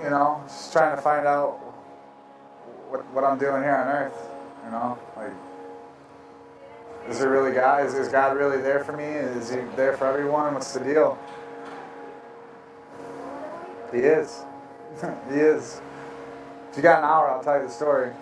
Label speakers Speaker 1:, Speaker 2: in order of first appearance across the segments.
Speaker 1: just trying to find out what I'm doing here on Earth. Like, is there really God? Is God really there for me? Is He there for everyone? What's the deal? He is. He is. If you got an hour, I'll tell you the story.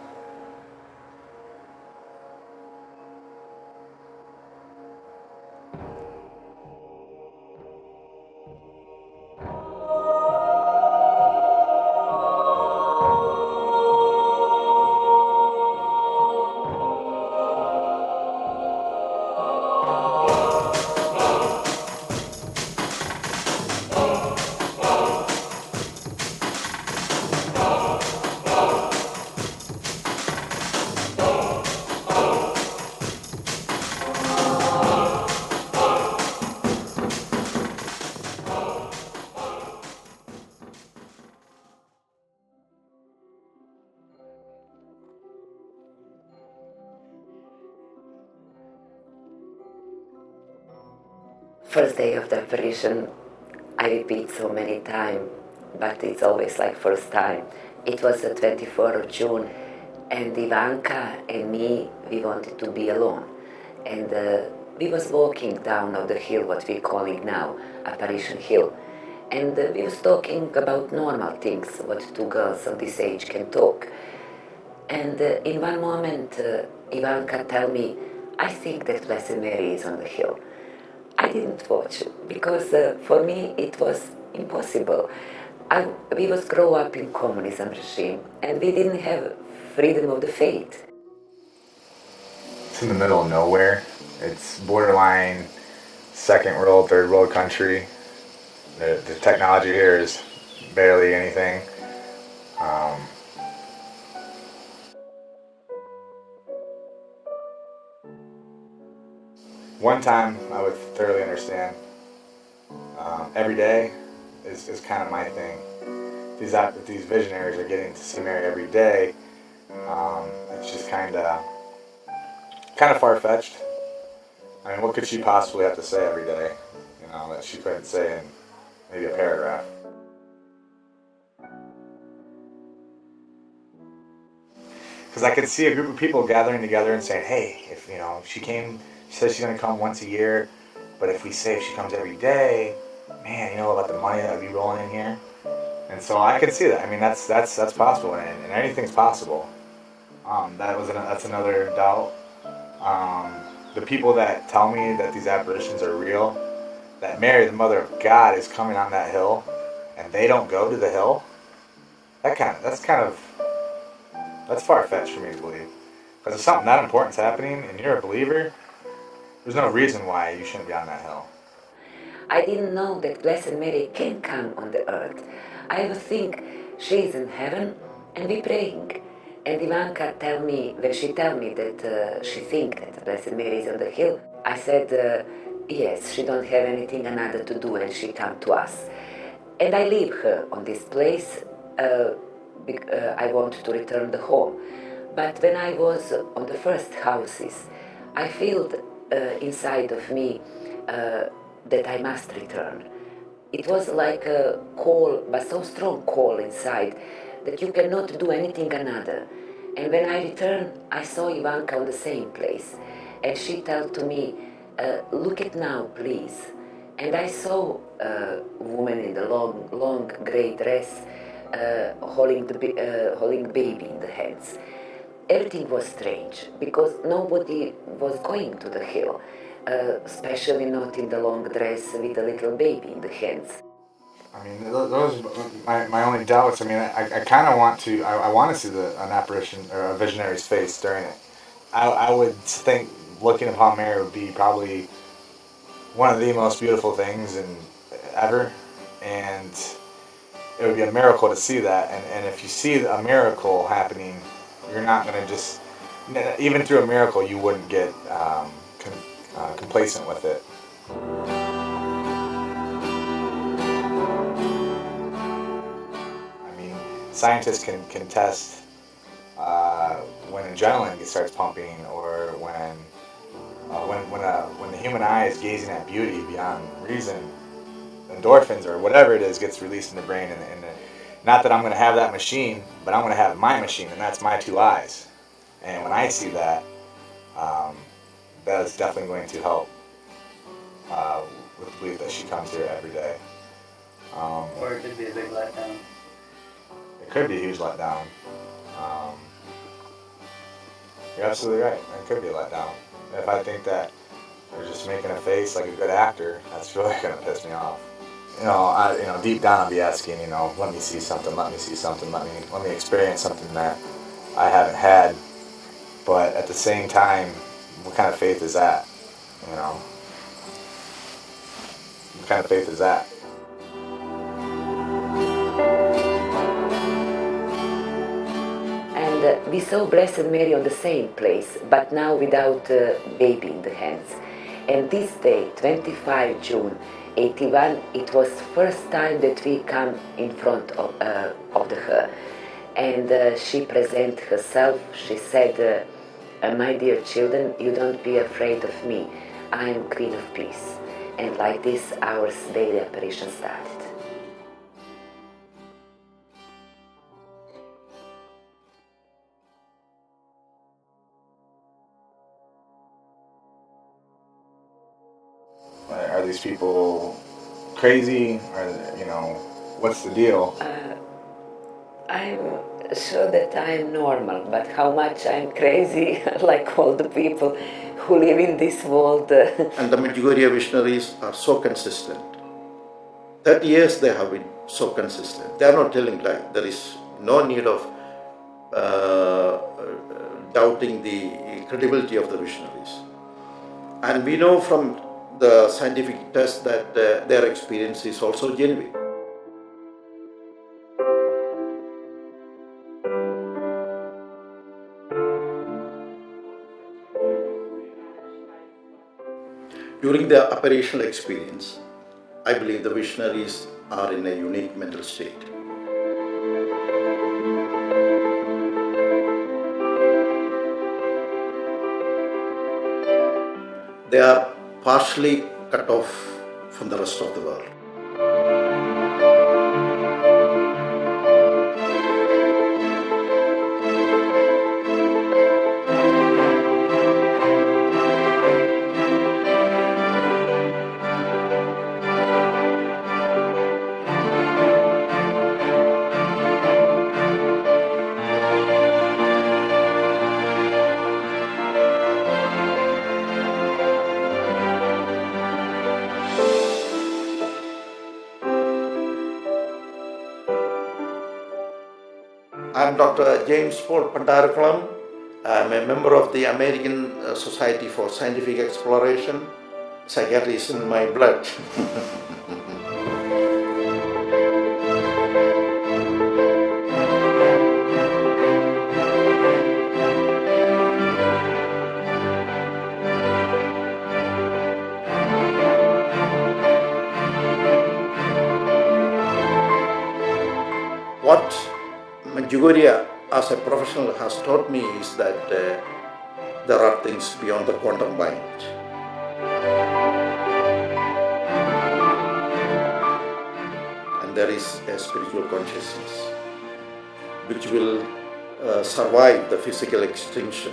Speaker 2: First day of the apparition, I repeat so many times, but it's always like first time. It was the 24th of June, and Ivanka and me, we wanted to be alone. And we was walking down of the hill, what we're calling now Apparition Hill. And we was talking about normal things, what two girls of this age can talk. And in one moment, Ivanka tell me, I think that Blessed Mary is on the hill. I didn't watch because for me it was impossible. We was grow up in communism regime and we didn't have freedom of the faith.
Speaker 3: It's in the middle of nowhere. It's borderline second world, third world country. The technology here is barely anything. One time I would thoroughly understand. Every day is kind of my thing. These visionaries are getting to see Mary every day. It's just kind of far-fetched. I mean, what could she possibly have to say every day? That she couldn't say in maybe a paragraph. Because I could see a group of people gathering together and saying, hey, if she says she's going to come once a year, but if we say she comes every day, man, about the money that would be rolling in here. And so I could see that. I mean, that's possible, and anything's possible. That's another doubt. The people that tell me that these apparitions are real, that Mary, the Mother of God, is coming on that hill, and they don't go to the hill. That's far-fetched for me to believe. Because if something that important's happening and you're a believer, there's no reason why you shouldn't be on that hill.
Speaker 2: I didn't know that Blessed Mary can come on the earth. I would think she's in heaven and we praying. And Ivanka when she tell me that she think that Blessed Mary is on the hill, I said, yes, she don't have anything another to do and she come to us. And I leave her on this place. I want to return the home. But when I was on the first houses, I felt inside of me that I must return. It was like a call, but so strong call inside that you cannot do anything another. And when I returned, I saw Ivanka on the same place. And she told to me, look at now, please. And I saw a woman in the long grey dress holding baby in the hands. Everything was strange because nobody was going to the hill, especially not in the long dress with a little baby in the hands.
Speaker 3: I mean, those are my only doubts. I mean, I kind of want to. I want to see an apparition or a visionary's face during it. I would think looking upon Mary would be probably one of the most beautiful things ever, and it would be a miracle to see that. And if you see a miracle happening, you're not going to just, even through a miracle, you wouldn't get complacent with it. I mean, scientists can test when adrenaline starts pumping, or when the human eye is gazing at beauty beyond reason, endorphins or whatever it is gets released in the brain, and Not that I'm going to have that machine, but I'm going to have my machine, and that's my two eyes. And when I see that, that is definitely going to help with the belief that she comes here every day.
Speaker 4: Or it could be a big letdown.
Speaker 3: It could be a huge letdown. You're absolutely right. It could be a letdown. If I think that they're just making a face like a good actor, that's really going to piss me off. Deep down I'll be asking, let me see something, let me experience something that I haven't had. But at the same time, what kind of faith is that? What kind of faith is that?
Speaker 2: And we saw Blessed Mary on the same place, but now without baby in the hands. And this day, 25 June 81, it was first time that we come in front of her. And she presented herself. She said, my dear children, you don't be afraid of me. I am Queen of Peace. And like this, our daily apparition started.
Speaker 3: Are these people crazy? What's the deal?
Speaker 2: I'm sure that I'm normal, but how much I'm crazy, like all the people who live in this world.
Speaker 5: And the Medjugorje missionaries are so consistent. 30 years they have been so consistent. They are not telling lies. There is no need of doubting the credibility of the missionaries. And we know from the scientific test that their experience is also genuine. During the operational experience, I believe the missionaries are in a unique mental state. They are partially cut off from the rest of the world. I'm Dr. James Paul Pandarakalam. I'm a member of the American Society for Scientific Exploration. Psychiatry is in my blood. What Medjugorje as a professional has taught me is that there are things beyond the quantum mind. And there is a spiritual consciousness which will survive the physical extinction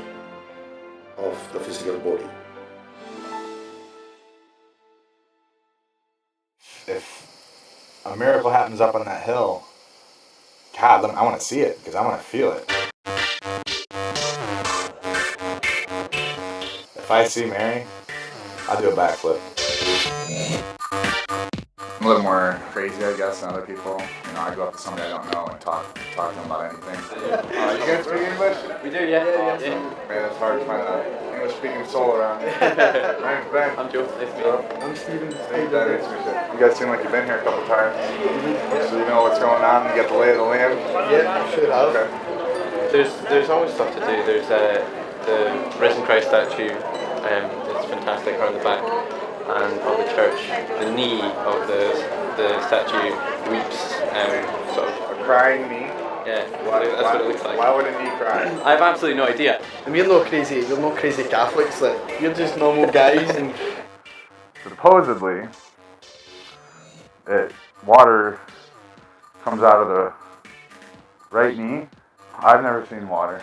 Speaker 5: of the physical body.
Speaker 3: If a miracle happens up on that hill, God, I want to see it because I want to feel it. If I see Mary, I'll do a backflip. I'm a little more crazy, I guess, than other people. I go up to somebody I don't know and talk to them about anything. You guys speak English?
Speaker 4: We do, yeah.
Speaker 3: Awesome. Man, it's hard to find an English-speaking soul around here. My name's Ben.
Speaker 4: I'm Joe. Nice to meet you.
Speaker 1: I'm Steven. You guys seem like you've been here a couple times. So you know what's going on, you get the lay of the land?
Speaker 4: Yeah, sure have.
Speaker 1: Okay.
Speaker 4: There's always stuff to do. There's the risen Christ statue. It's fantastic around the back, and of the church. The knee of the statue weeps, sort of
Speaker 1: A crying knee?
Speaker 4: Yeah, that's what it looks like.
Speaker 1: Why would a knee cry?
Speaker 4: I have absolutely no idea.
Speaker 6: And we're not crazy Catholics, like, we're just normal guys and
Speaker 1: Supposedly, water comes out of right knee. I've never seen water.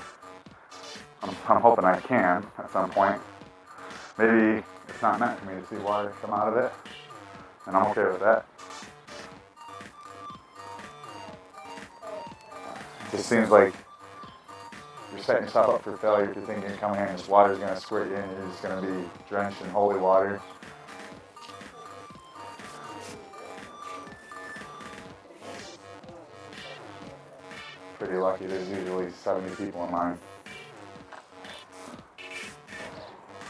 Speaker 1: I'm hoping I can at some point. Maybe it's not meant for me to see water come out of it, and I'm okay with that. It just seems like you're setting yourself up for failure if you're thinking you're coming here and this water's going to squirt you in and you're just going to be drenched in holy water. Pretty lucky, there's usually 70 people in line.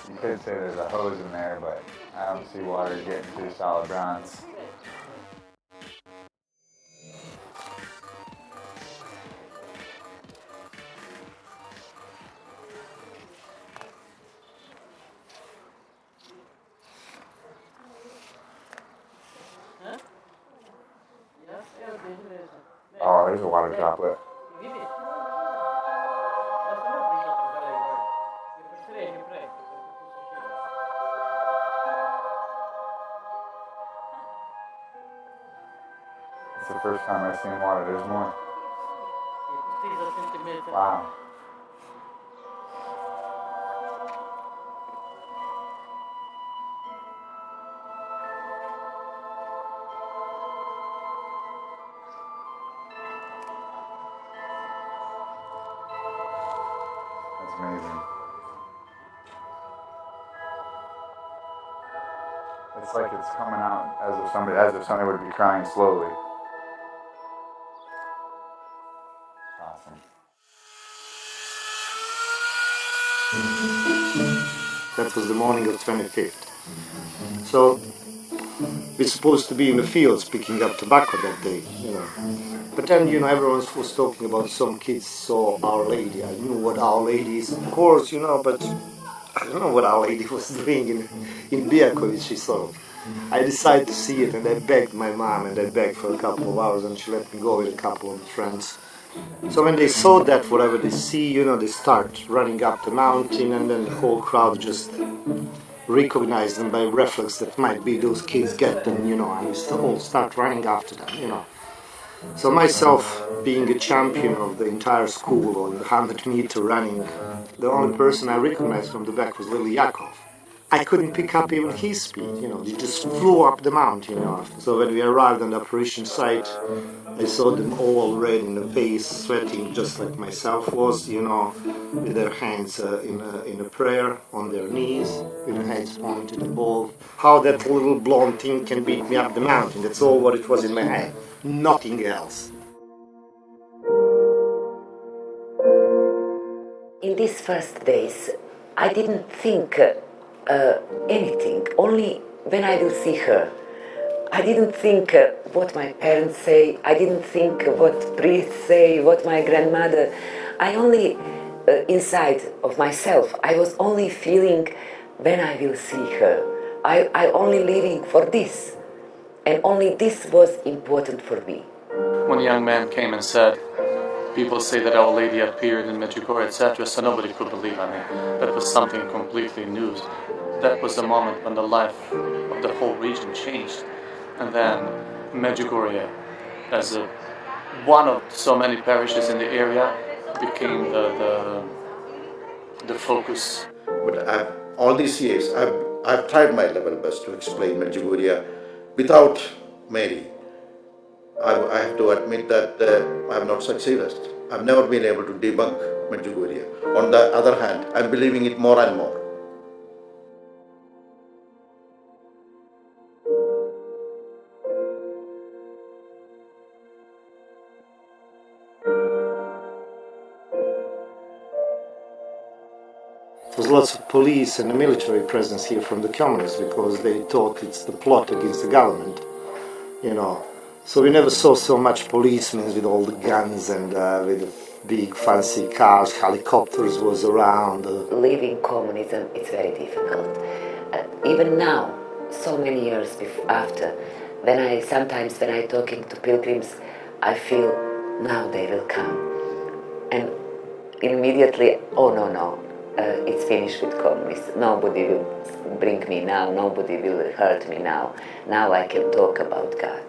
Speaker 1: You could say there's a hose in there, but I don't see water getting through solid bronze. Oh, there's a water droplet. It's the first time I've seen water. There's more. Wow. That's amazing. It's like it's coming out as if somebody would be crying slowly. Awesome.
Speaker 7: That was the morning of 25th. So we're supposed to be in the fields picking up tobacco that day, you know. But then, you know, everyone was talking about some kids saw Our Lady. I knew what Our Lady is, of course, you know, but I don't know what Our Lady was doing in Bijaković, sort of. I decided to see it and I begged my mom and I begged for a couple of hours and she let me go with a couple of friends. So when they saw that, whatever they see, you know, they start running up the mountain and then the whole crowd just recognize them by reflex that might be those kids get them, you know, and we all start running after them, you know. So myself, being a champion of the entire school on the 100-meter running, the only person I recognized from the back was little Yakov. I couldn't pick up even his speed, you know, he just flew up the mountain, you know. So when we arrived on the operation site, I saw them all red in the face, sweating just like myself was, you know, with their hands in a prayer, on their knees, with their heads pointed above. How that little blonde thing can beat me up the mountain, that's all what it was in my head, nothing else.
Speaker 2: In these first days, I didn't think anything, only when I will see her. I didn't think what my parents say, I didn't think what priests say, what my grandmother. I only, inside of myself, I was only feeling when I will see her. I only living for this. And only this was important for me.
Speaker 8: When a young man came and said, people say that Our Lady appeared in Medjugorje, etc., so nobody could believe. I mean, that was something completely new. That was the moment when the life of the whole region changed. And then Medjugorje, as one of so many parishes in the area, became the focus.
Speaker 5: But all these years, I've tried my level best to explain Medjugorje without Mary. I have to admit that I have not succeeded. I've never been able to debunk Medjugorje. On the other hand, I'm believing it more and more.
Speaker 7: There was lots of police and military presence here from the communists because they thought it's the plot against the government, you know. So we never saw so much policemen with all the guns and with the big fancy cars, helicopters was around.
Speaker 2: Living communism, it's very difficult. Even now, so many years after, when I talking to pilgrims, I feel now they will come. And immediately, oh no, it's finished with communists. Nobody will bring me now, nobody will hurt me now. Now I can talk about God.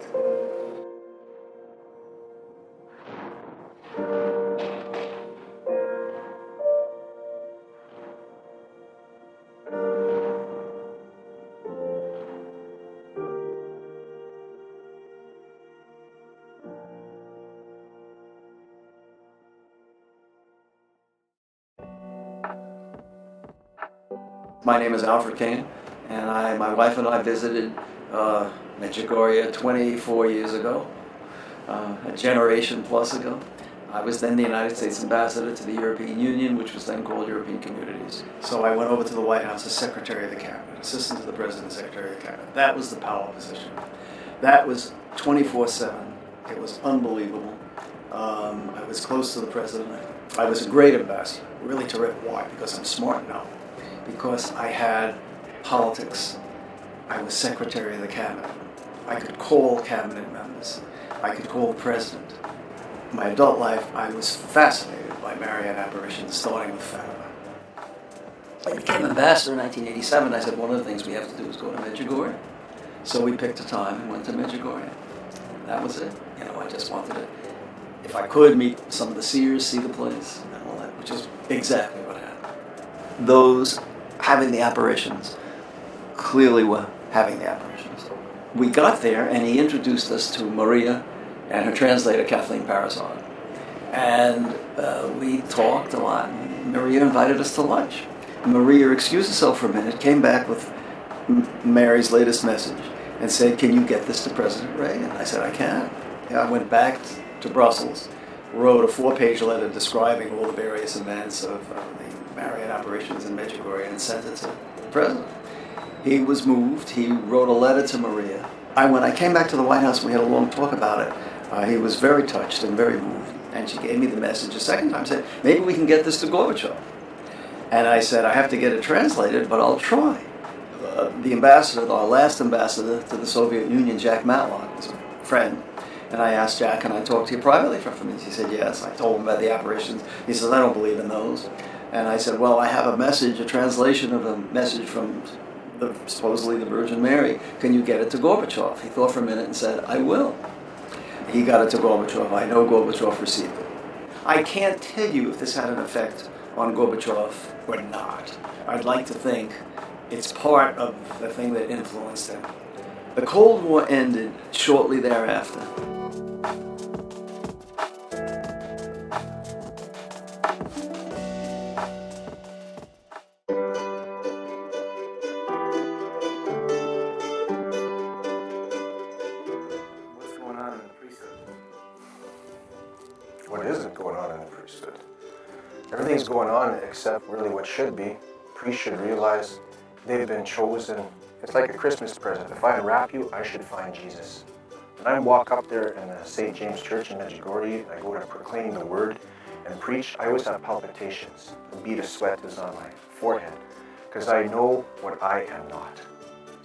Speaker 9: My name is Alfred Kane, and my wife and I visited Medjugorje 24 years ago, a generation plus ago. I was then the United States ambassador to the European Union, which was then called European Communities. So I went over to the White House as Secretary of the Cabinet, Assistant to the President, Secretary of the Cabinet. That was the power position. That was 24/7. It was unbelievable. I was close to the President. I was a great ambassador, really terrific. Why? Because I'm smart now. Because I had politics. I was Secretary of the Cabinet. I could call cabinet members. I could call the President. In my adult life, I was fascinated by Marian apparitions, starting with Fatima. I became ambassador in 1987. I said, one of the things we have to do is go to Medjugorje. So we picked a time and went to Medjugorje. That was it. I just wanted to, if I could, meet some of the seers, see the place, and all that, which is exactly what happened. Those having the apparitions clearly were having the apparitions. We got there, and he introduced us to Maria and her translator, Kathleen Parazon. And we talked a lot. Maria invited us to lunch. Maria excused herself for a minute, came back with Mary's latest message, and said, can you get this to President Reagan? I said, I can. I went back to Brussels, wrote a 4-page letter describing all the various events of the Marian apparitions in Medjugorje and sent it to the President. He was moved. He wrote a letter to Maria. When I came back to the White House, we had a long talk about it. He was very touched and very moved. And she gave me the message a second time, said, maybe we can get this to Gorbachev. And I said, I have to get it translated, but I'll try. The ambassador, our last ambassador to the Soviet Union, Jack Matlock, was a friend. And I asked Jack, can I talk to you privately for a few minutes? He said, yes. I told him about the apparitions. He says, I don't believe in those. And I said, well, I have a message, a translation of a message from supposedly the Virgin Mary. Can you get it to Gorbachev? He thought for a minute and said, I will. He got it to Gorbachev. I know Gorbachev received it. I can't tell you if this had an effect on Gorbachev or not. I'd like to think it's part of the thing that influenced him. The Cold War ended shortly thereafter.
Speaker 10: What's going on in the priesthood? What isn't going on in the priesthood? Everything's going on except really what should be. Priests should realize they've been chosen. It's like a Christmas present. If I unwrap you, I should find Jesus. When I walk up there in the St. James Church in Medjugorje, I go to proclaim the word and preach, I always have palpitations. The bead of sweat is on my forehead because I know what I am not.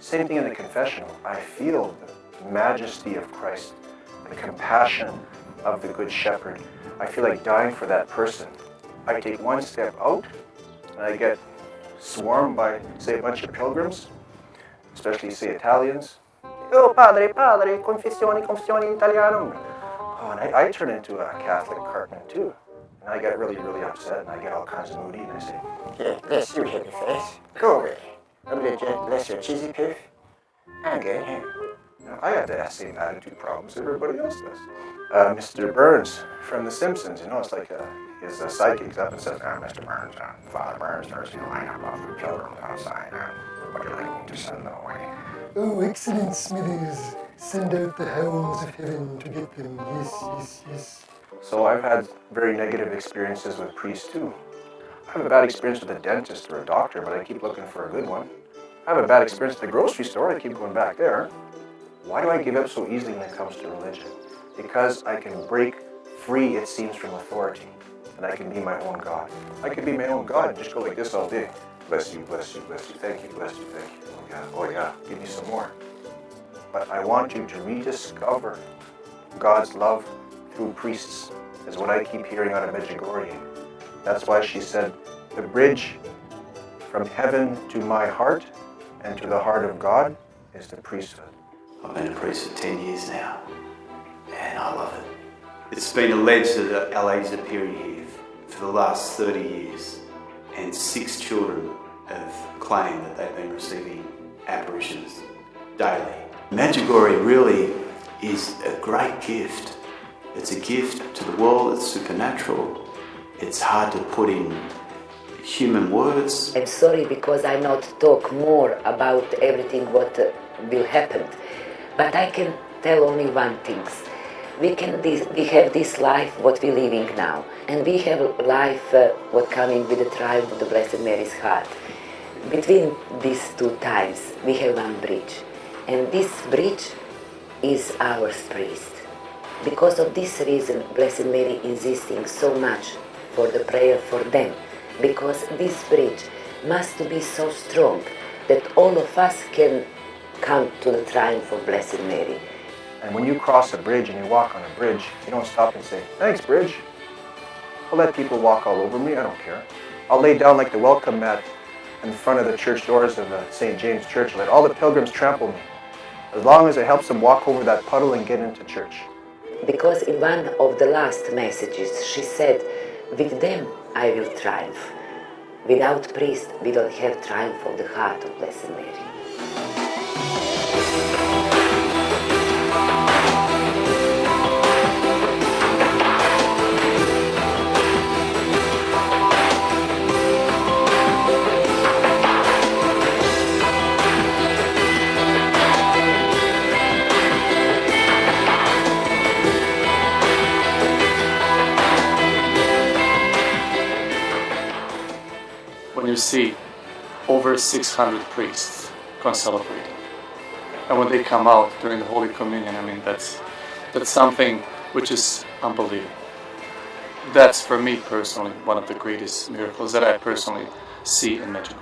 Speaker 10: Same thing in the confessional. I feel the majesty of Christ, the compassion of the Good Shepherd. I feel like dying for that person. I take one step out and I get swarmed by, say, a bunch of pilgrims, especially, say, Italians. Oh, padre, confessione in italiano. Oh, and I turn into a Catholic cartman too. And I get really, really upset and I get all kinds of moody and I say,
Speaker 11: yeah, bless you, heavy face. Go away. Bless your cheesy poof. I'm going home.
Speaker 10: Now, I have the same attitude problems everybody else does. Mr. Burns from The Simpsons, it's like his sidekick up and says, Mr. Burns, Father Burns, there's a line up of the pilgrims outside. What you're looking to send them away.
Speaker 12: Oh, excellent Smithers. Send out the hounds of heaven to get them. Yes.
Speaker 10: So I've had very negative experiences with priests too. I have a bad experience with a dentist or a doctor, but I keep looking for a good one. I have a bad experience at the grocery store, I keep going back there. Why do I give up so easily when it comes to religion? Because I can break free, it seems, from authority. And I can be my own God. I can be my own God and just go like this all day. Bless you, bless you, bless you, thank you, bless you, thank you. Oh yeah, give me some more. But I want you to rediscover God's love through priests, is what I keep hearing out of Medjugorje. That's why she said, the bridge from heaven to my heart and to the heart of God is the priesthood.
Speaker 13: I've been a priest for 10 years now, and I love it. It's been alleged that LA's appearing here for the last 30 years, and 6 children have claimed that they've been receiving apparitions daily. Medjugorje really is a great gift. It's a gift to the world, it's supernatural. It's hard to put in human words.
Speaker 2: I'm sorry because I not talk more about everything what will happen, but I can tell only one thing. We have this life what we living now, and we have life what coming with the triumph of the Blessed Mary's heart. Between these two times, we have one bridge, and this bridge is our priest. Because of this reason, Blessed Mary insisting so much for the prayer for them, because this bridge must be so strong that all of us can come to the triumph of Blessed Mary.
Speaker 10: And when you cross a bridge and you walk on a bridge, you don't stop and say, thanks, bridge. I'll let people walk all over me, I don't care. I'll lay down like the welcome mat in front of the church doors of St. James Church. Let all the pilgrims trample me, as long as it helps them walk over that puddle and get into church.
Speaker 2: Because in one of the last messages she said, with them I will triumph. Without priest we don't have triumph of the heart of Blessed Mary.
Speaker 8: When you see over 600 priests concelebrating, and when they come out during the Holy Communion, I mean that's something which is unbelievable. That's for me personally one of the greatest miracles that I personally see in Medjugorje.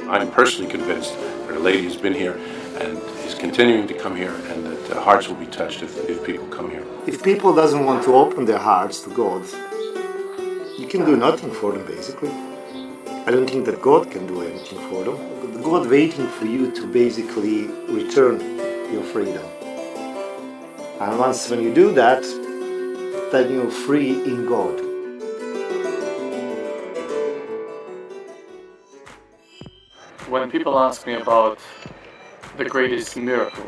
Speaker 14: I'm personally convinced that Our Lady has been here and is continuing to come here, and that hearts will be touched if people come here.
Speaker 7: If people doesn't want to open their hearts to God, you can do nothing for them, basically. I don't think that God can do anything for them. But God waiting for you to basically return your freedom. And once when you do that, then you're free in God.
Speaker 8: When people ask me about the greatest miracle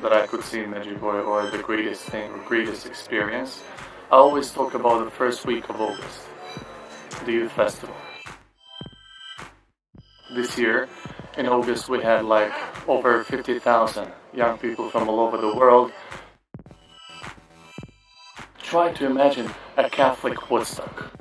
Speaker 8: that I could see in Medjugorje, or the greatest thing or greatest experience, I always talk about the first week of August, the youth festival. This year, in August, we had like over 50,000 young people from all over the world. Try to imagine a Catholic Woodstock.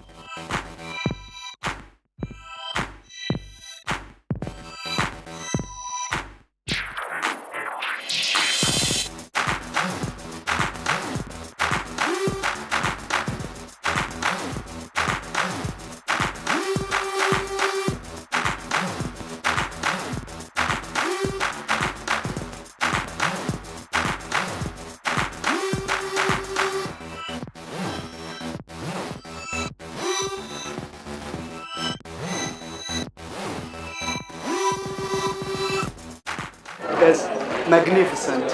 Speaker 15: That's magnificent,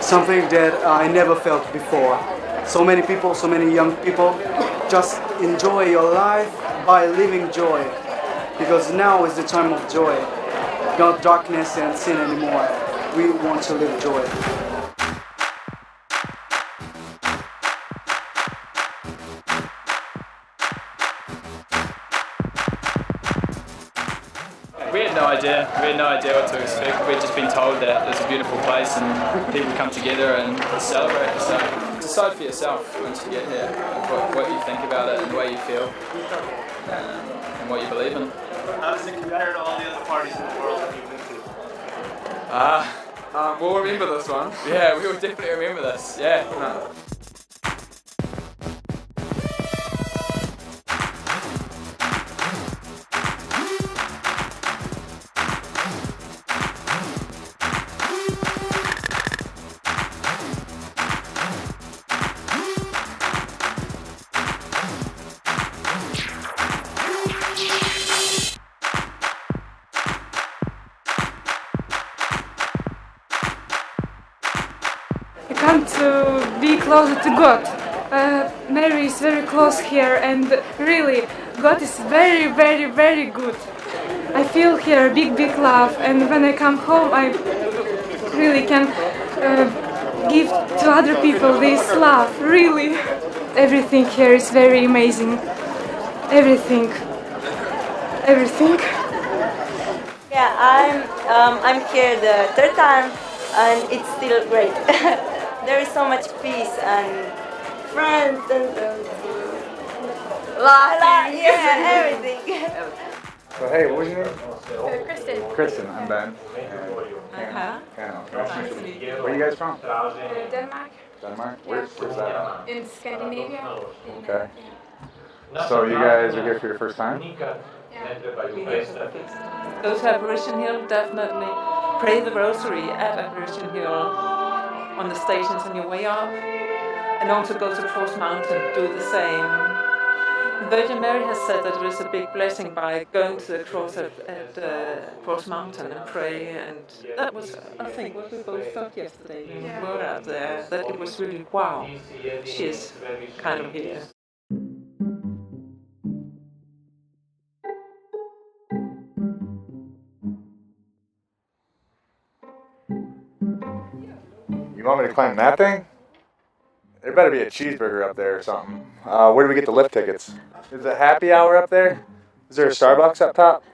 Speaker 15: something that I never felt before. So many people, so many young people, just enjoy your life by living joy, because now is the time of joy, not darkness and sin anymore. We want to live joy.
Speaker 16: We had no idea what to expect. We'd just been told that it's a beautiful place and people come together and celebrate. So decide for yourself once you get here what you think about it and the way you feel and what you believe in.
Speaker 17: How does it compare to all the other parties in the world that you've been to?
Speaker 16: We'll remember this one. Yeah, we will definitely remember this. Yeah.
Speaker 18: come to be closer to God. Mary is very close here, and really, God is very, very, very good. I feel here a big, big love, and when I come home, I really can give to other people this love. Really, everything here is very amazing. Everything.
Speaker 19: Yeah, I'm here the third time, and it's still great. There is so much peace and friends and laughing. Yeah, everything.
Speaker 1: So hey, what was your name?
Speaker 18: Kristen.
Speaker 1: Kristen, I'm Ben. Where are you guys from?
Speaker 18: Denmark.
Speaker 1: Denmark? Where's that?
Speaker 18: In Scandinavia.
Speaker 1: Okay. So you guys are here for your first time?
Speaker 20: Go to Apparition Hill, definitely. Pray the rosary at Apparition Hill on the stations on your way up. And also go to Cross Mountain, do the same. The Virgin Mary has said that there is a big blessing by going to the cross at Cross Mountain and pray. And that was, I think, what we both felt yesterday when we were out there, that it was really, wow, she is kind of here.
Speaker 1: You want me to climb that thing? There better be a cheeseburger up there or something. Where do we get the lift tickets? Is it happy hour up there? Is there a Starbucks up top?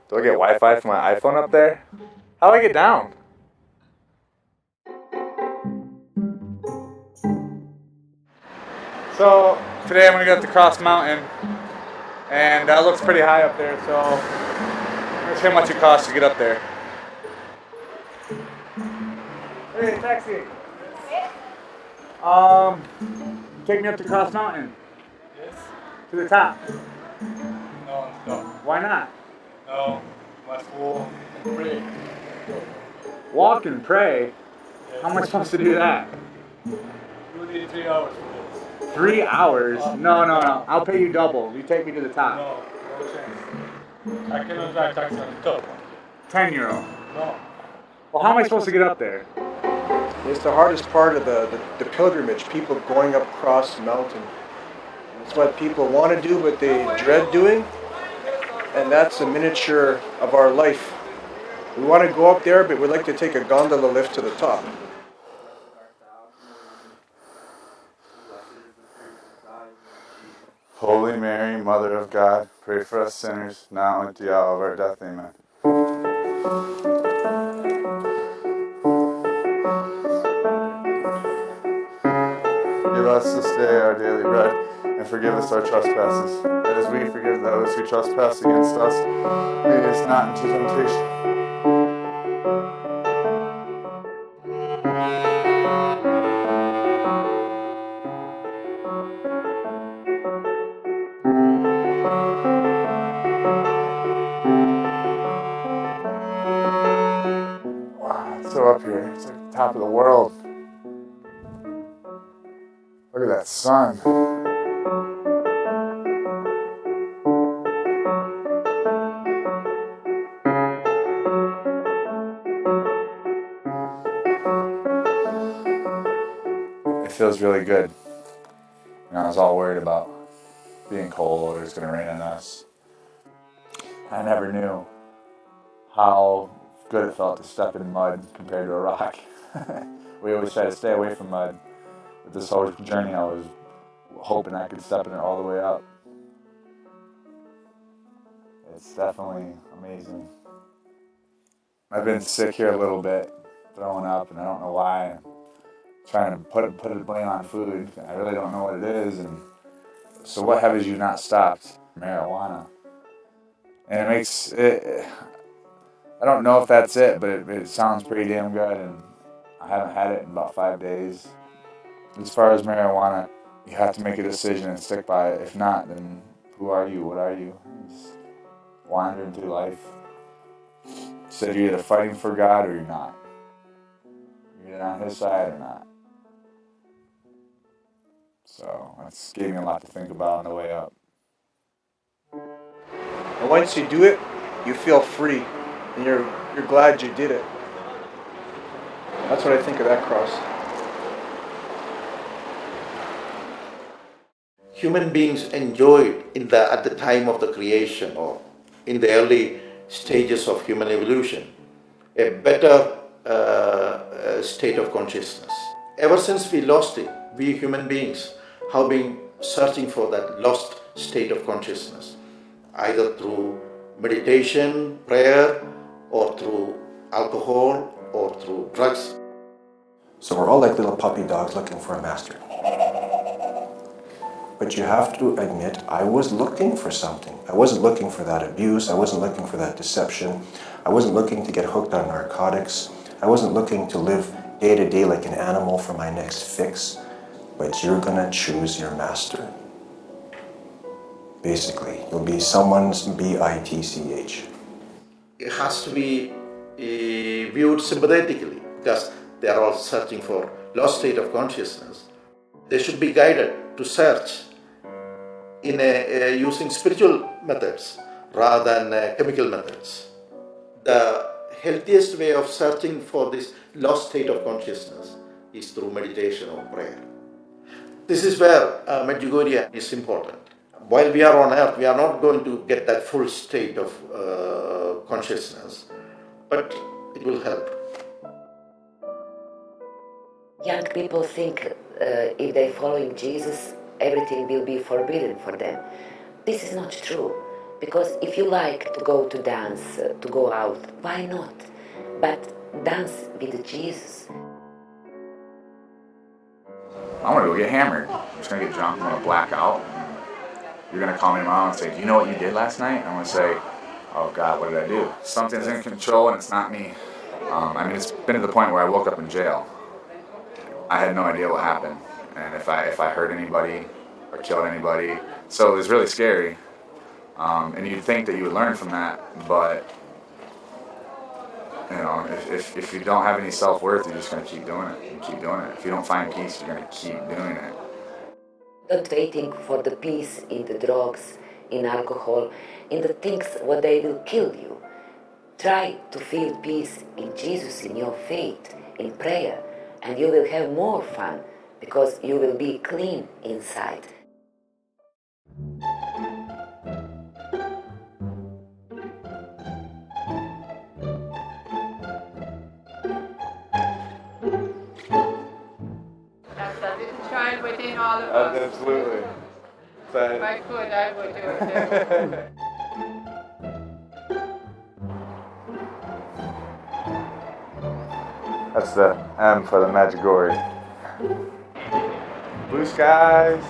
Speaker 1: Do I get Wi-Fi from my iPhone up there? How do I get down? So today I'm gonna go up to Cross Mountain, and that looks pretty high up there. So let's see how much it costs to get up there. Hey, taxi. Take me up to Cross Mountain.
Speaker 17: Yes.
Speaker 1: To the top.
Speaker 17: No.
Speaker 1: Why not?
Speaker 17: No. Must walk and pray.
Speaker 1: Walk and pray?
Speaker 17: Yes.
Speaker 1: How am I supposed to do that?
Speaker 17: You need 3 hours for this.
Speaker 1: 3 hours? No. I'll pay you double. You take me to the top.
Speaker 17: No chance. I cannot drive taxi on the top.
Speaker 1: 10 euro.
Speaker 17: No.
Speaker 1: Well, how am I supposed to get up there?
Speaker 10: It's the hardest part of the pilgrimage, people going up across the mountain. It's what people want to do, but they dread doing. And that's a miniature of our life. We want to go up there, but we'd like to take a gondola lift to the top.
Speaker 1: Holy Mary, Mother of God, pray for us sinners, now and at the hour of our death. Amen. Give us this day our daily bread, and forgive us our trespasses, as we forgive those who trespass against us. Lead us not into temptation. Wow, it's so up here. It's like the top of the world. Look at that sun. It feels really good. I was all worried about being cold or it's going to rain on us. I never knew how good it felt to step in mud compared to a rock. We always try to stay away from mud. But this whole journey I was hoping I could step in it all the way up. It's definitely amazing. I've been sick here a little bit, throwing up, and I don't know why. I'm trying to put a blame on food. I really don't know what it is. And so what have you not stopped? Marijuana. And it makes it, I don't know if that's it, but it sounds pretty damn good, and I haven't had it in about 5 days. As far as marijuana, you have to make a decision and stick by it. If not, then who are you? What are you? Just wandering through life. So you're either fighting for God or you're not. You're either on His side or not. So that's gave me a lot to think about on the way up.
Speaker 10: And once you do it, you feel free, and you're glad you did it. That's what I think of that cross.
Speaker 5: human beings enjoyed at the time of the creation or in the early stages of human evolution, a better state of consciousness. Ever since we lost it, we human beings have been searching for that lost state of consciousness, either through meditation, prayer, or through alcohol, or through drugs.
Speaker 10: So we're all like little puppy dogs looking for a master. But you have to admit, I was looking for something. I wasn't looking for that abuse. I wasn't looking for that deception. I wasn't looking to get hooked on narcotics. I wasn't looking to live day to day like an animal for my next fix. But you're gonna choose your master. Basically, you'll be someone's bitch.
Speaker 5: It has to be viewed sympathetically because they are all searching for lost state of consciousness. They should be guided to search in using spiritual methods rather than chemical methods. The healthiest way of searching for this lost state of consciousness is through meditation or prayer. This is where Medjugorje is important. While we are on earth, we are not going to get that full state of consciousness, but it will help.
Speaker 2: Young people think if they follow in Jesus, everything will be forbidden for them. This is not true, because if you like to go to dance, to go out, why not? But dance with Jesus.
Speaker 1: I'm gonna go get hammered. I'm just gonna get drunk, I'm gonna black out. You're gonna call me tomorrow and say, do you know what you did last night? And I'm gonna say, oh God, what did I do? Something's in control and it's not me. I mean, it's been to the point where I woke up in jail. I had no idea what happened, and if I hurt anybody or killed anybody. So it was really scary. And you'd think that you would learn from that, but you know, if you don't have any self-worth, you're just gonna keep doing it and keep doing it. If you don't find peace, you're gonna keep doing it.
Speaker 2: Don't waiting for the peace in the drugs, in alcohol, in the things what they will kill you. Try to feel peace in Jesus, in your faith, in prayer, and you will have more fun because you will be clean inside.
Speaker 21: Try within all of us.
Speaker 1: Absolutely.
Speaker 21: If I could, I would do it too.
Speaker 1: That's the M for the Medjugorje. Blue skies,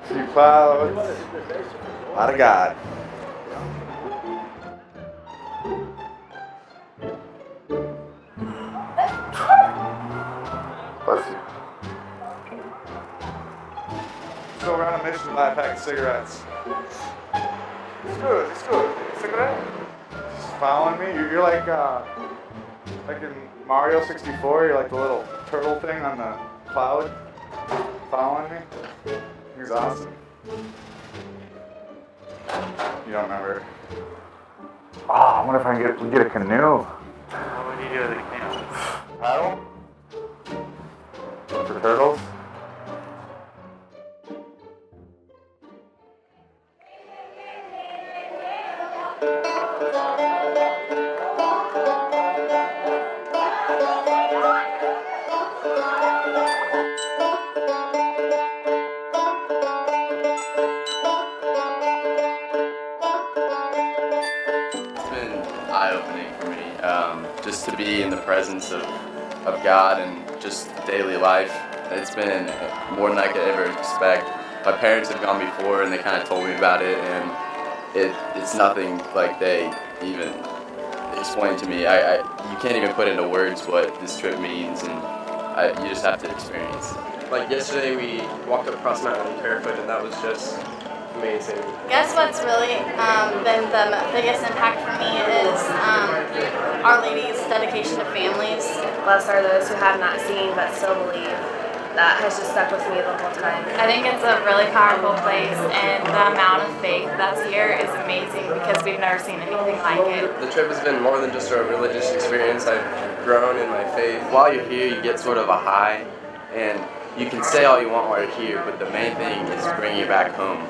Speaker 1: few clouds, a lot of God. Bless you. Let's go around a mission to buy a pack of cigarettes. It's good, it's good. Cigarette? Just following me? You're like in Mario 64, you're like the little turtle thing on the cloud, following me. He's awesome. You don't remember? Oh, I wonder if I can get a canoe.
Speaker 17: What would you do with a canoe?
Speaker 1: Paddle? For turtles?
Speaker 4: Eye-opening for me, just to be in the presence of God and just daily life. It's been more than I could ever expect. My parents have gone before and they kind of told me about it, and it's nothing like they even explained to me. You can't even put into words what this trip means, and you just have to experience.
Speaker 22: Like yesterday we walked across mountain barefoot, and that was just amazing.
Speaker 23: Guess what's really been the biggest impact for me is Our Lady's dedication to families.
Speaker 24: Blessed are those who have not seen but still believe. That has just stuck with me the whole time.
Speaker 23: I think it's a really powerful place, and the amount of faith that's here is amazing because we've never seen anything like it.
Speaker 22: The trip has been more than just a religious experience. I've grown in my faith.
Speaker 4: While you're here, you get sort of a high, and
Speaker 22: You can say all you want while you're here, but the main thing is bringing you back home.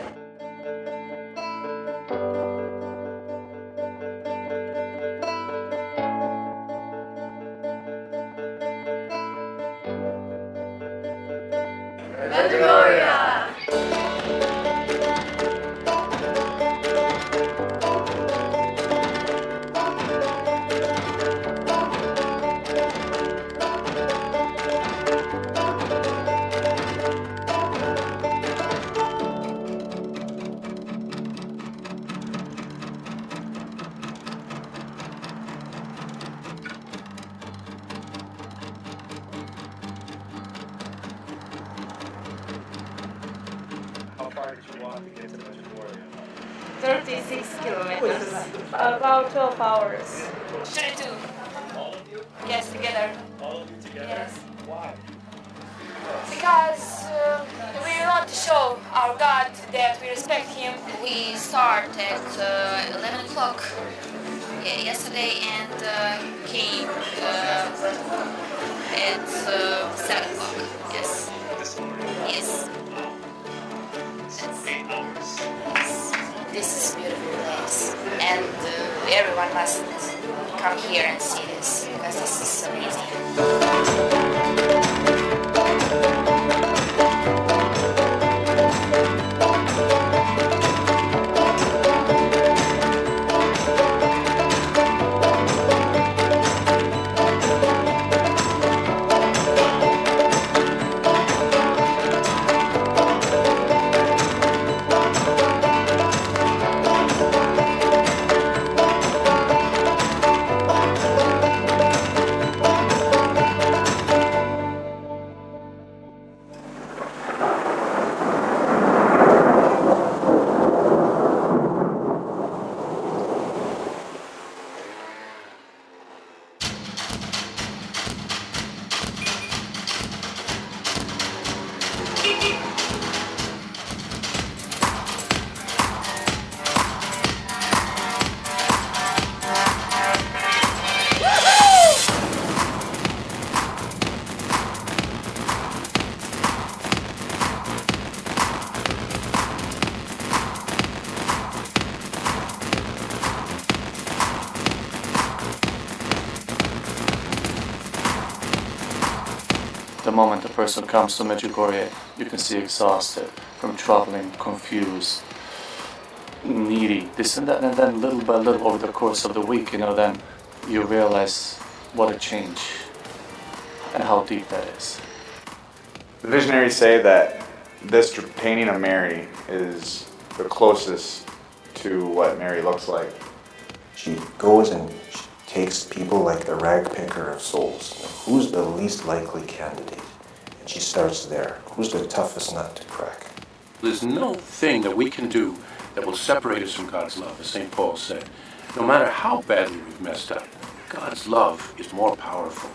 Speaker 17: How far did you walk to get to Medjugorje?
Speaker 23: 36 kilometers. About 12 hours. 32.
Speaker 17: All of you?
Speaker 23: Yes, together.
Speaker 17: All of you together?
Speaker 23: Yes.
Speaker 17: Why?
Speaker 18: Because we want to show our God that we respect Him.
Speaker 3: We start at 11 o'clock yesterday and came at 7 o'clock. Yes.
Speaker 17: This morning?
Speaker 3: Yes.
Speaker 17: That's 8 hours.
Speaker 3: Yes. This is a beautiful place, and everyone must come here and see this because this is amazing.
Speaker 8: The moment a person comes to Medjugorje, you can see exhausted from traveling, confused, needy, this and that, and then little by little over the course of the week, then you realize what a change and how deep that is.
Speaker 1: The visionaries say that this painting of Mary is the closest to what Mary looks like.
Speaker 10: She goes and she takes people like the rag picker of souls. Who's the least likely candidate? And she starts there. Who's the toughest nut to crack?
Speaker 14: There's no thing that we can do that will separate us from God's love, as St. Paul said. No matter how badly we've messed up, God's love is more powerful.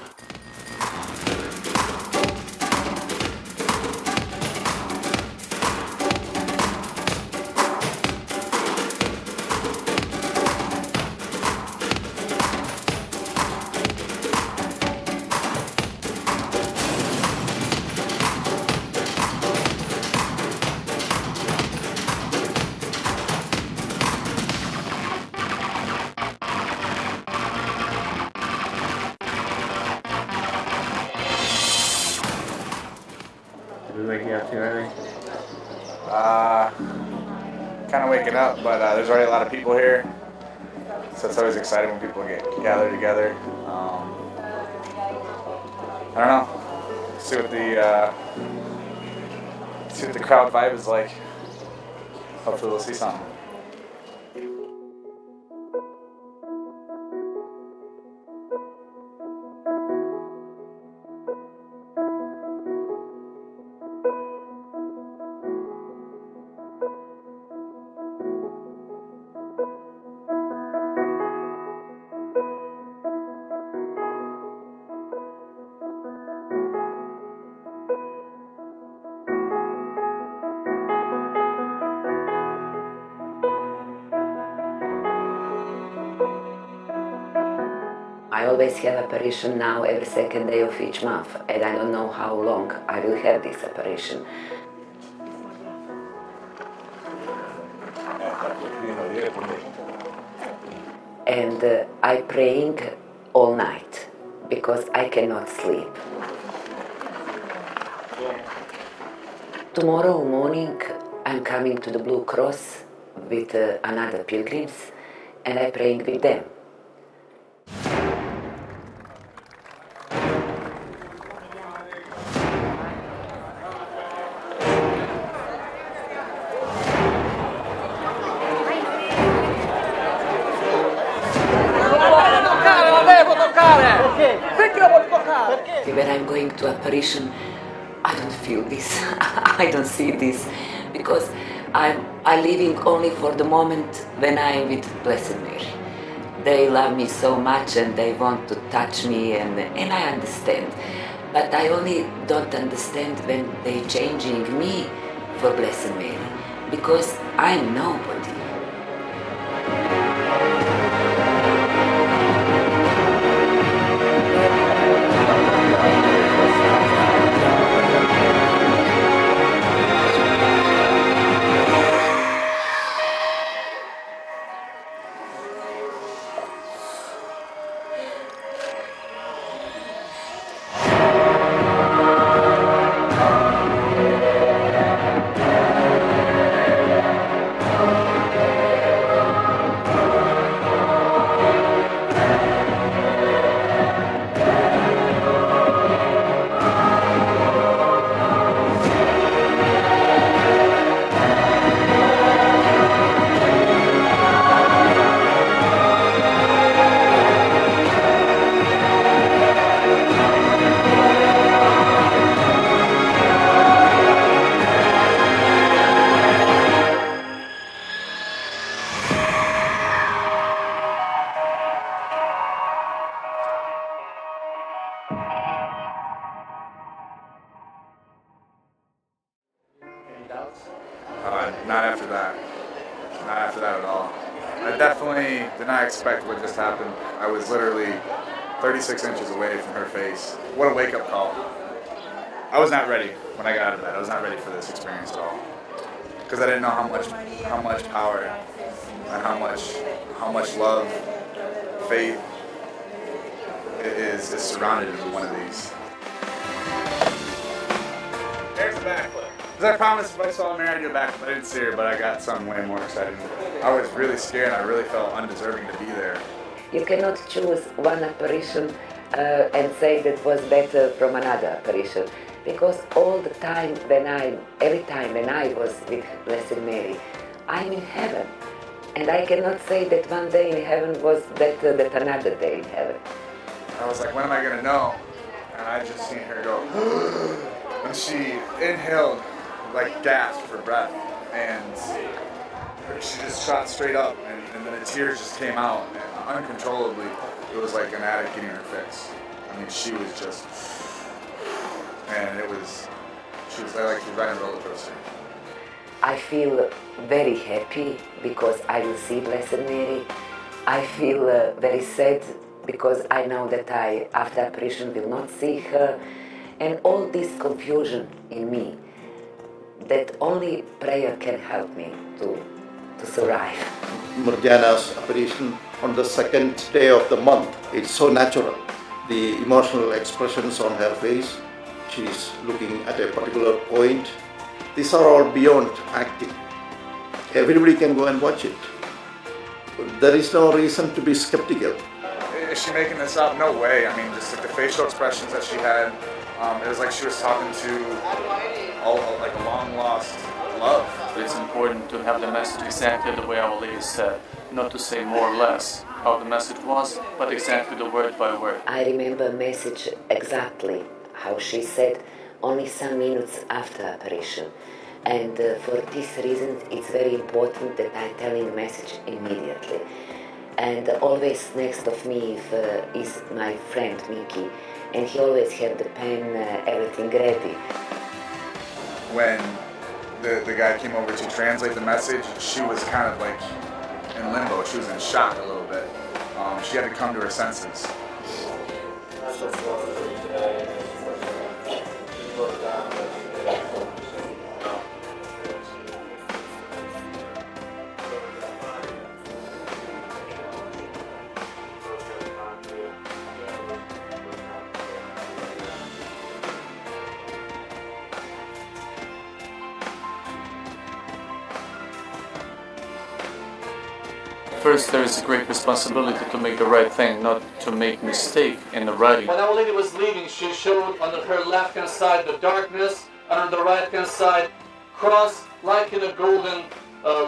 Speaker 4: Did we wake you up too early?
Speaker 1: Kind of waking up, but there's already a lot of people here, so it's always exciting when people get gathered together. I don't know. See what the crowd vibe is like. Hopefully we'll see something.
Speaker 2: I always have apparition now every second day of each month, and I don't know how long I will have this apparition. And I praying all night because I cannot sleep. Tomorrow morning I'm coming to the Blue Cross with another pilgrims, and I praying with them. When I'm going to apparition, I don't feel this, I don't see this, because I'm living only for the moment when I'm with Blessed Mary. They love me so much and they want to touch me, and I understand. But I only don't understand when they're changing me for Blessed Mary, because I'm nobody.
Speaker 1: Not after that. Not after that at all. I definitely did not expect what just happened. I was literally 36 inches away from her face. What a wake-up call. I was not ready when I got out of bed. I was not ready for this experience at all. Because I didn't know how much power and how much love, faith is surrounded in one of these. There's a backflip. Because I promised if I saw Mary, I'd do a backflip. I didn't see her, but I got something way more exciting. I was really scared. I really felt undeserving to be there.
Speaker 2: You cannot choose one apparition and say that was better from another apparition, because all the time every time when I was with Blessed Mary, I'm in heaven. And I cannot say that one day in heaven was better than another day in heaven.
Speaker 1: I was like, when am I going to know? And I just seen her go, and she inhaled, like gasped for breath, and she just shot straight up, and then the tears just came out, and uncontrollably, it was like an addict getting her fix. I mean, she was just, and she was riding a roller coaster.
Speaker 2: I feel very happy because I will see Blessed Mary. I feel very sad because I know that I, after apparition, will not see her, and all this confusion in me, that only prayer can help me to survive.
Speaker 5: Murjana's apparition on the second day of the month, it's so natural. The emotional expressions on her face, she's looking at a particular point. These are all beyond acting. Everybody can go and watch it. There is no reason to be skeptical.
Speaker 1: Is she making this up? No way. I mean, just like the facial expressions that she had, it was like she was talking to like a long-lost love.
Speaker 8: It's important to have the message exactly the way Our Lady said, not to say more or less how the message was, but exactly the word by word.
Speaker 2: I remember a message exactly how she said, only some minutes after apparition. And for this reason, it's very important that I'm telling the message immediately. And always next of me is my friend Mickey, and he always had the pen, everything ready.
Speaker 1: When the guy came over to translate the message, she was kind of like in limbo. She was in shock a little bit. She had to come to her senses.
Speaker 8: First, there is a great responsibility to make the right thing, not to make mistake in the writing.
Speaker 6: When Our Lady was leaving, she showed on her left-hand side the darkness, and on the right-hand side, cross like in a golden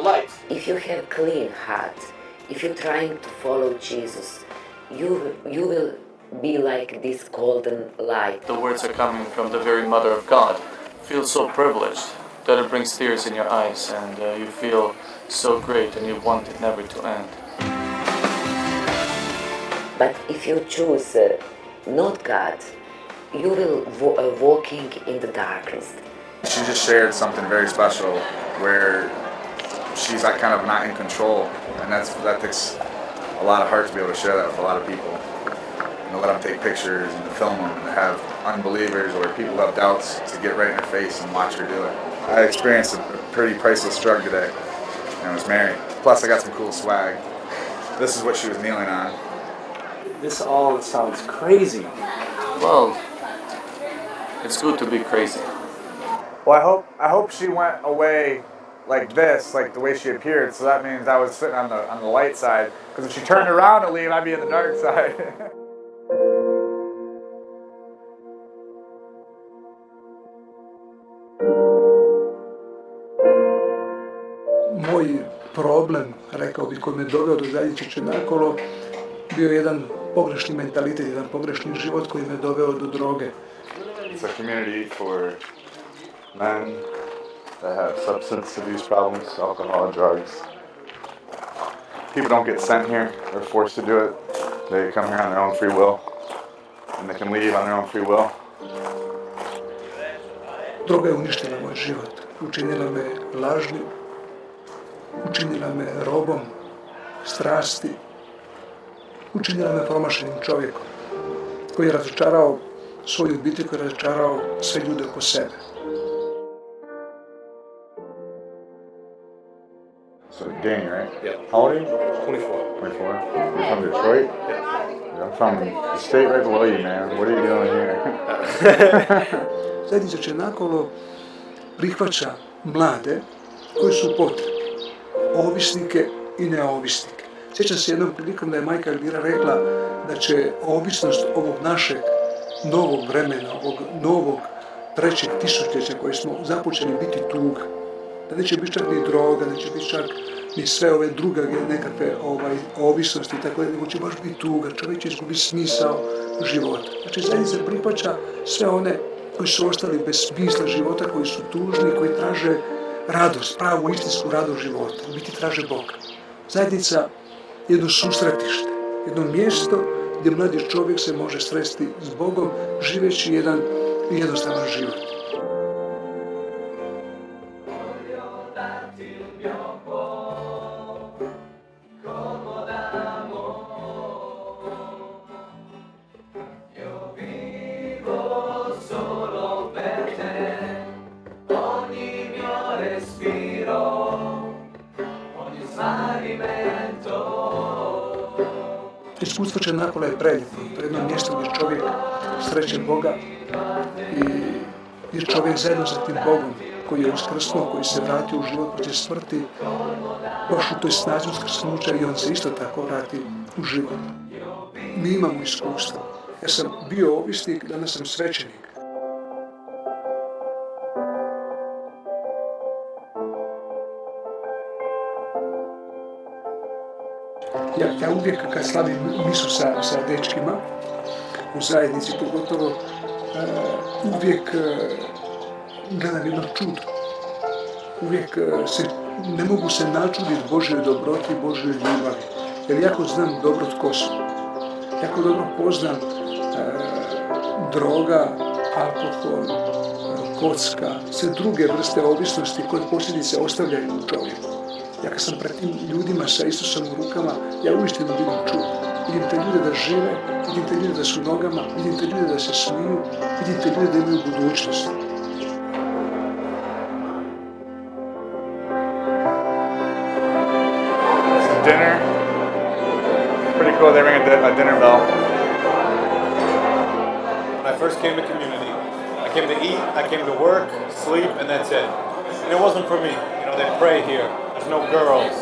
Speaker 6: light.
Speaker 2: If you have clean heart, if you're trying to follow Jesus, you will be like this golden light.
Speaker 8: The words are coming from the very Mother of God. Feel so privileged that it brings tears in your eyes, and you feel so great and you want it never to end.
Speaker 2: But if you choose not God, you will walking in the darkness.
Speaker 1: She just shared something very special where she's like kind of not in control, and that takes a lot of heart to be able to share that with a lot of people. And to let them take pictures and to film them and to have unbelievers or people who have doubts to get right in her face and watch her do it. I experienced a pretty priceless drug today, and it was Mary. Plus I got some cool swag. This is what she was kneeling on.
Speaker 9: This all sounds crazy.
Speaker 8: Well, it's good to be crazy.
Speaker 1: Well, I hope she went away like this, like the way she appeared. So that means I was sitting on the light side. Because if she turned around to leave, I'd be in the dark side.
Speaker 11: Moj problem, rekao bih, koji me doveo do dalje ići nakolo, bio jedan pogrešni mentalitet, jedan pogrešni život koji me doveo do droge.
Speaker 1: It's a community for men that have substance abuse problems, alcohol, drugs. People don't get sent here, they're forced to do it. They come here on their own free will, and they can leave on their own free will.
Speaker 11: Droga je uništila moj život, učinila me lažnim, učinila me robom strasti, učinila me promašenim čovjekom, koji je razočarao svoju obitelj, koji je razočarao sve ljude oko sebe.
Speaker 1: So, Danny, right? Yeah. How old are you? 24. 24? You're from Detroit? Yeah. I'm from the state right below you, man. What are you doing here?
Speaker 11: Zajednica Čenakolo prihvaća mlade koji su potrebni, ovisnike i neovisnike. Sjećam se jednom prilikom da je majka Elvira rekla da će ovisnost ovog našeg novog vremena, ovog novog trećeg tisućljeća koje smo započeli biti tuga. Da neće biti čak ni droga, neće biti čak ni sve ove druge nekakve ovisnosti, tako da nego će baš biti tuga, čovjek će izgubiti smisao života. Znači zajednica prihvaća sve one koji su ostali bez smisla života, koji su tužni, koji traže radost, pravu istinsku radost života, u biti traže Boga. Zajednica je jedno susretište, jedno mjesto gdje mladi čovjek se može sresti s Bogom, živeći jedan jednostavan život. Iskustvo Čenakola je preljepo, to je jedno mjesto gdje čovjek sreće Boga i gdje čovjek zajedno sa tim Bogom koji je uskrsnuo, koji se vratio u život poslije smrti, baš u toj snazi uskrsnuća i on se isto tako vrati u život. Mi imamo iskustvo. Ja sam bio ovisnik, danas sam svećenik. Ja uvijek kad slavim misu sa dečkima u zajednici, pogotovo uvijek gledam jedno čudo. Uvijek ne mogu se načuditi Božjoj dobroti, Božjoj ljubavi. Jer jako znam dobro tko su. Jako dobro poznam droga, alkohol, kocka, sve druge vrste ovisnosti koje posljedice ostavljaju u čovjeku. Ja kad sam pred tim ljudima sa Isusom u rukama, ja uistinu vidim čudo. vidim te ljude da žive, vidim te ljude da su nogama, vidim te ljude da se smiju, vidim te ljude da imaju budućnost.
Speaker 1: Dinner. Pretty cool. They ring a dinner bell.
Speaker 10: When I first came to community, I came to eat, I came to work, sleep, and that's it. And it wasn't for me. You know, they pray here. There's no girls.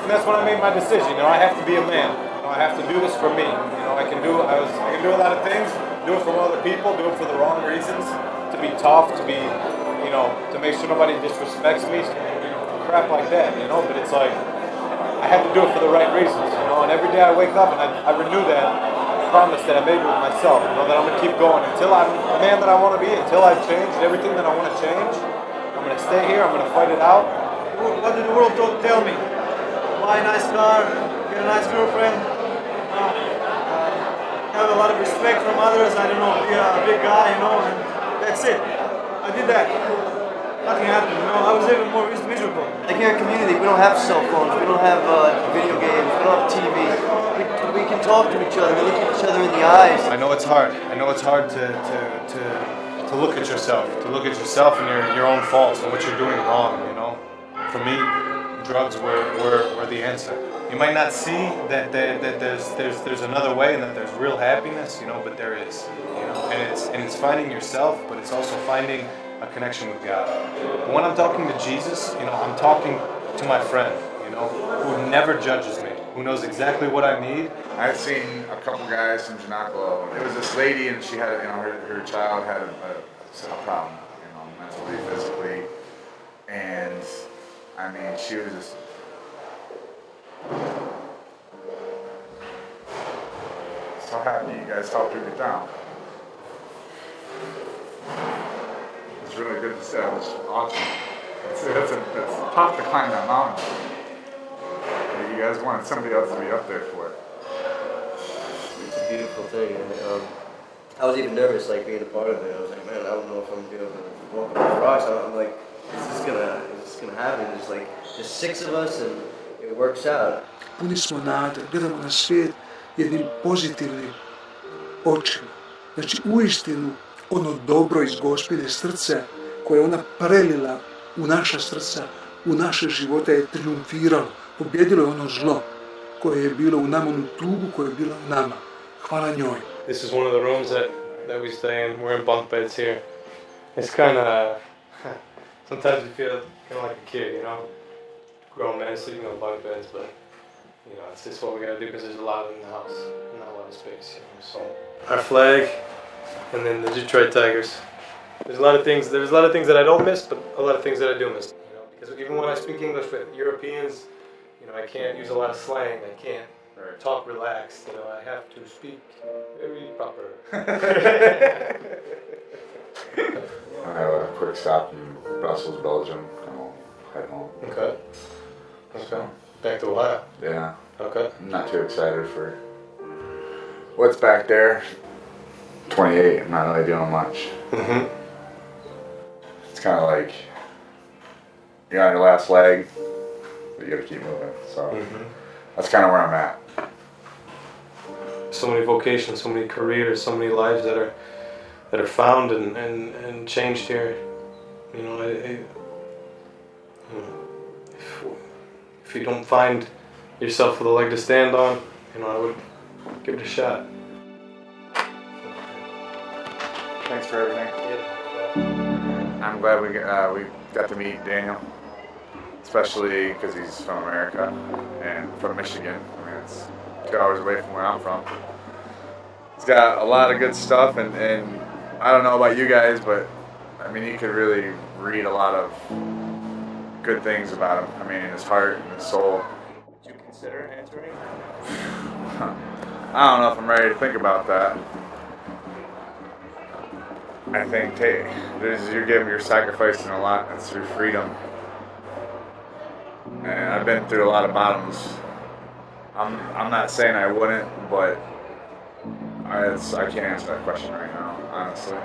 Speaker 10: And that's when I made my decision. You know, I have to be a man. You know, I have to do this for me. You know, I can do a lot of things. Do it for other people. Do it for the wrong reasons. To be tough. To be, you know, to make sure nobody disrespects me. You know, crap like that. You know, but it's like I have to do it for the right reasons. You know, and every day I wake up and I renew that promise that I made with myself. You know, that I'm gonna keep going until I'm the man that I want to be. Until I've changed everything that I want to change. I'm gonna stay here. I'm gonna fight it out.
Speaker 7: What did the world tell me? Buy a nice car, get a nice girlfriend, have a lot of respect from others, I don't know, be a big guy, you know, and that's it. I did that. Nothing happened, you know, I was even more miserable.
Speaker 12: Like here in community, we don't have cell phones, we don't have video games, we don't have TV. We can talk to each other, we look at each other in the eyes.
Speaker 10: I know it's hard. I know it's hard to look at yourself, and your own faults and what you're doing wrong, you know. For me, drugs were the answer. You might not see that there's another way and that there's real happiness, you know, but there is, you know. And it's finding yourself, but it's also finding a connection with God. When I'm talking to Jesus, you know, I'm talking to my friend, you know, who never judges me, who knows exactly what I need.
Speaker 1: I've seen a couple guys from Janaklo. There was this lady, and she had, you know, her child had a problem, you know, mentally, physically, and I mean, she was just. So happy you guys helped her get down. It's really good to see. It was awesome. It's tough to climb that mountain. You guys wanted somebody else to be up there for it.
Speaker 12: It's a beautiful thing. And, I was even nervous, like being a part of it. I was like, man, I don't know if I'm gonna be able to walk up the rocks. I'm like, is this gonna happen? There's 6 of us and it works out.
Speaker 11: Puni smo nade, gledamo na svijet jednim pozitivnim očima. Znači, uistinu, ono dobro iz Gospine srce, koje je ona prelila u naša srca, u naše živote je triumfiralo. Pobjedilo je ono zlo koje je bilo u nama, onu tugu koja je bila u nama. Hvala njoj.
Speaker 22: This is one of the rooms that we stay in. We're in bunk beds here. It's kind of, sometimes you feel kind of like a kid, you know? Grown men sleeping on bunk beds, but, you know, it's just what we gotta do because there's a lot in the house, not a lot of space, you know? So, our flag, and then the Detroit Tigers. There's a lot of things that I don't miss, but a lot of things that I do miss, you know? Because even when I speak English with Europeans, you know, I can't use a lot of slang, I can't talk relaxed, you know, I have to speak very proper.
Speaker 1: I have a quick stop in Brussels, Belgium. I'll head home.
Speaker 22: Okay. Back to Ohio?
Speaker 1: Yeah.
Speaker 22: Okay.
Speaker 1: I'm not too excited for what's back there. 28, I'm not really doing much.
Speaker 22: Mm-hmm.
Speaker 1: It's kind of like you're on your last leg, but you gotta keep moving. So that's kind of where I'm at.
Speaker 22: So many vocations, so many careers, so many lives that are found and changed here. You know, if you don't find yourself with a leg to stand on, you know, I would give it a shot.
Speaker 1: Thanks for everything. I'm glad we got to meet Daniel, especially because he's from America and from Michigan. I mean, it's 2 hours away from where I'm from. He's got a lot of good stuff, and I don't know about you guys, but I mean, you could really read a lot of good things about him. I mean, his heart and his soul.
Speaker 22: Would you consider answering?
Speaker 1: I don't know if I'm ready to think about that. I think you're sacrificing a lot. That's through freedom. And I've been through a lot of bottoms. I'm not saying I wouldn't, but I can't answer that question right now, honestly.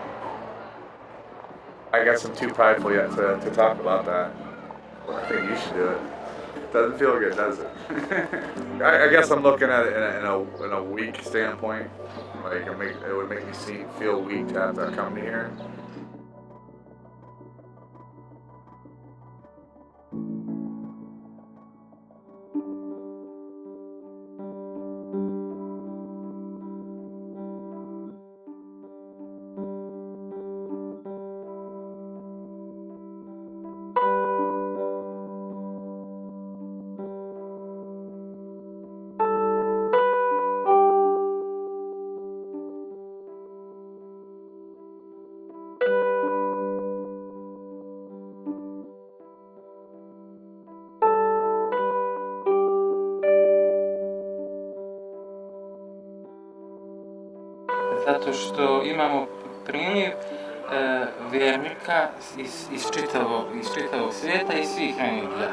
Speaker 1: I guess I'm too prideful yet to talk about that. I think you should do it. Doesn't feel good, does it? I guess I'm looking at it in a weak standpoint. Like it would make me feel weak to have to come to here.
Speaker 13: Zato što imamo priliv vjernika iz čitavog svijeta i svih religija.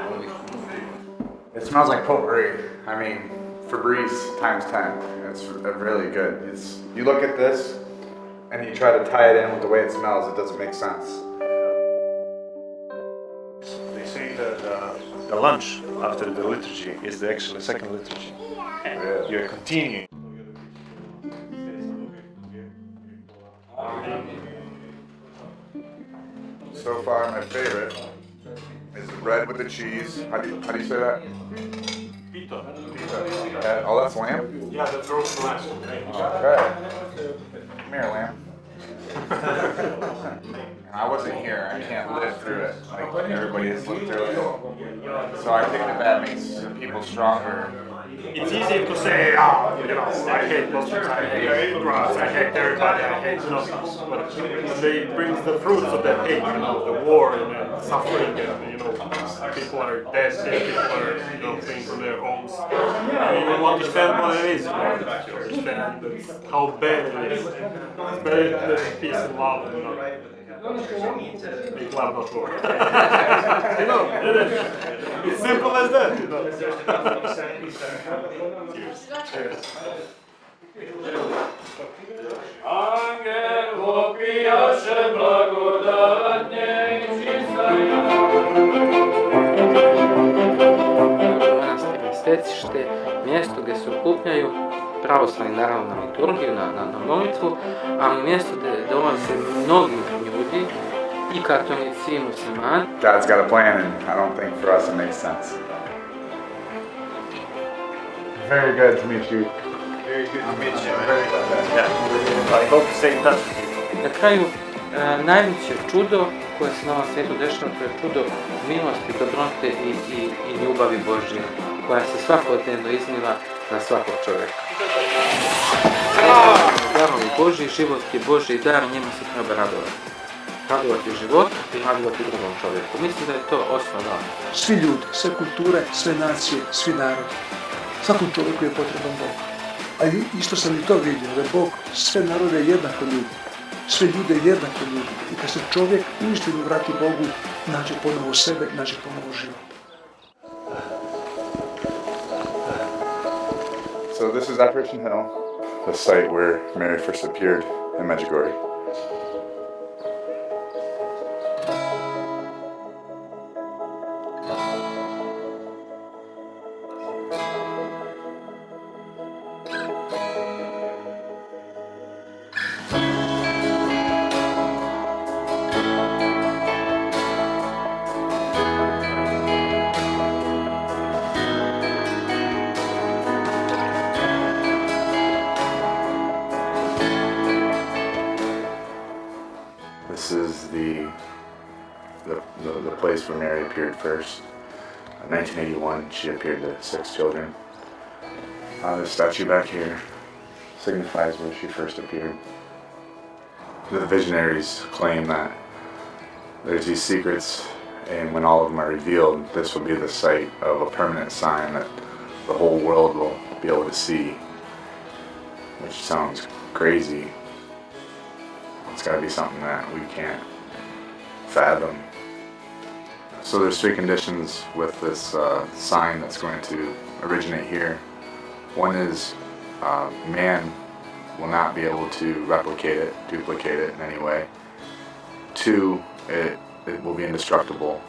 Speaker 1: It smells like potpourri. I mean, Febreze times 10. It's really good. You look at this and you try to tie it in with the way it smells, it doesn't make sense.
Speaker 15: They say that the lunch after the liturgy is the actual second liturgy. And you're continuing.
Speaker 1: So far, my favorite is the bread with the cheese. How do you say that?
Speaker 15: Pita.
Speaker 1: Oh, that's lamb?
Speaker 15: Yeah, that's roast lamb.
Speaker 1: Okay. Come here, lamb. I wasn't here. I can't live through it like everybody has lived through it. So I think that makes people stronger.
Speaker 15: It's easy to say, I hate Muslims, I hate grass, I hate everybody, I hate but when they bring the fruits of that hate, the war and suffering, and people are dead, people are fleeing from their homes. You understand what it is, you understand how bad it is. It's better than peace and love, make love not war. It's simple as that, Cheers.
Speaker 16: Angel vopijaše blagodatnje i čistanje.
Speaker 13: Manastir je svetište, mjesto gdje se okupljaju pravoslavni naravno na liturgiju, na molitvu, ali mjesto gdje dolaze mnogi ljudi, i katolici i muslimani.
Speaker 1: God's got a plan, and I don't think for us it makes sense. Very good to meet you.
Speaker 15: Very good to meet you. Yeah. I hope to stay in touch with you.
Speaker 13: Na kraju, najveće čudo koje se na ovom svijetu dešava, to je čudo milosti, dobrote i ljubavi Božje, koja se svakodnevno izliva na svakog čovjeka. Darovi Božji, život je Božji dar, njemu se treba radovati. Radovati životu i radovati drugom čovjeku. Mislim da je to osnova.
Speaker 11: Svi ljudi, sve kulture, sve nacije, svi narodi. Svakom čovjeku je potreban Bog. Ali isto sam i to vidio, da Bog sve narode jednako ljubi. Sve ljude jednako ljubi. I kad se čovjek uistinu vrati Bogu, nađe ponovo sebe, nađe ponovo život.
Speaker 1: So this is Apparition Hill, the site where Mary first appeared in Medjugorje. This is the place where Mary appeared first. In 1981, she appeared to 6 children. The statue back here signifies where she first appeared. The visionaries claim that there's these secrets, and when all of them are revealed, this will be the site of a permanent sign that the whole world will be able to see, which sounds crazy. It's got to be something that we can't fathom. So there's 3 conditions with this sign that's going to originate here. One is man will not be able to replicate it, duplicate it in any way. 2, it will be indestructible.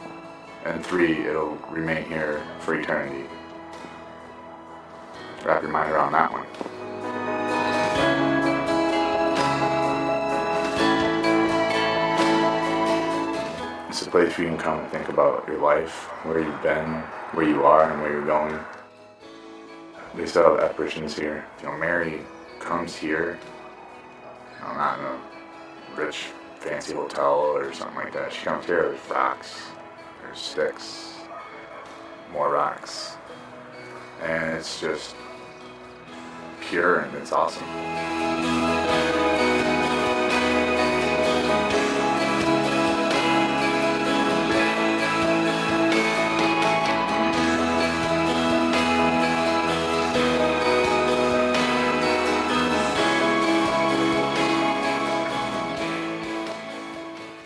Speaker 1: and 3, it'll remain here for eternity. Wrap your mind around that one. It's a place where you can come and think about your life, where you've been, where you are, and where you're going. They still have apparitions here. Mary comes here, not in a rich, fancy hotel or something like that. She comes here, there's rocks, there's sticks, more rocks. And it's just pure and it's awesome.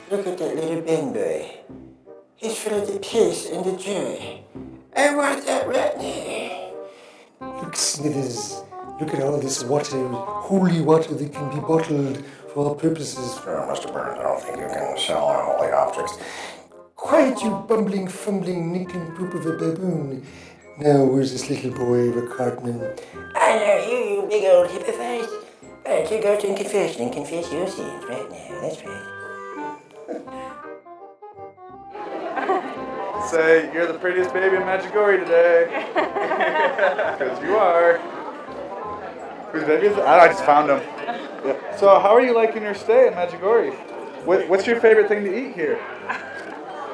Speaker 19: Look at that little Ben boy. He's full of the peace and the joy. I want that right now.
Speaker 11: Look, Smithers, look at all this water, holy water that can be bottled for all purposes.
Speaker 10: Oh, Mr. Burns, I don't think you can sell unholy objects.
Speaker 11: Quiet, you bumbling, fumbling, nincompoop of a baboon. Now, where's this little boy of a cartman?
Speaker 19: I know you big old hippophite. Why don't you go to confession and confess your sins right now? That's right.
Speaker 1: Say, you're the prettiest baby in Medjugorje today. Because you are. Whose baby is it? I just found him. Yeah. So how are you liking your stay in Medjugorje? What's your favorite thing to eat here?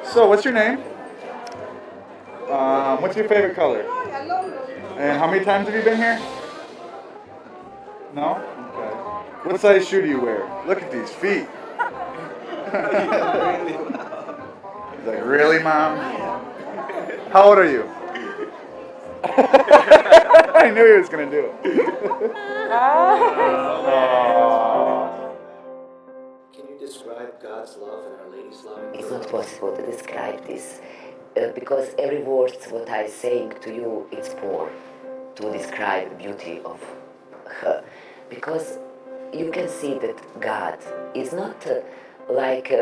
Speaker 1: So what's your name? What's your favorite color? And how many times have you been here? No? Okay. What size shoe do you wear? Look at these feet. He's like, really, Mom? How old are you? I knew he was going to do it.
Speaker 9: Can you describe God's love and Our Lady's love?
Speaker 2: It's not possible to describe this because every word what I'm saying to you, it's poor to describe the beauty of her. Because you can see that God is not like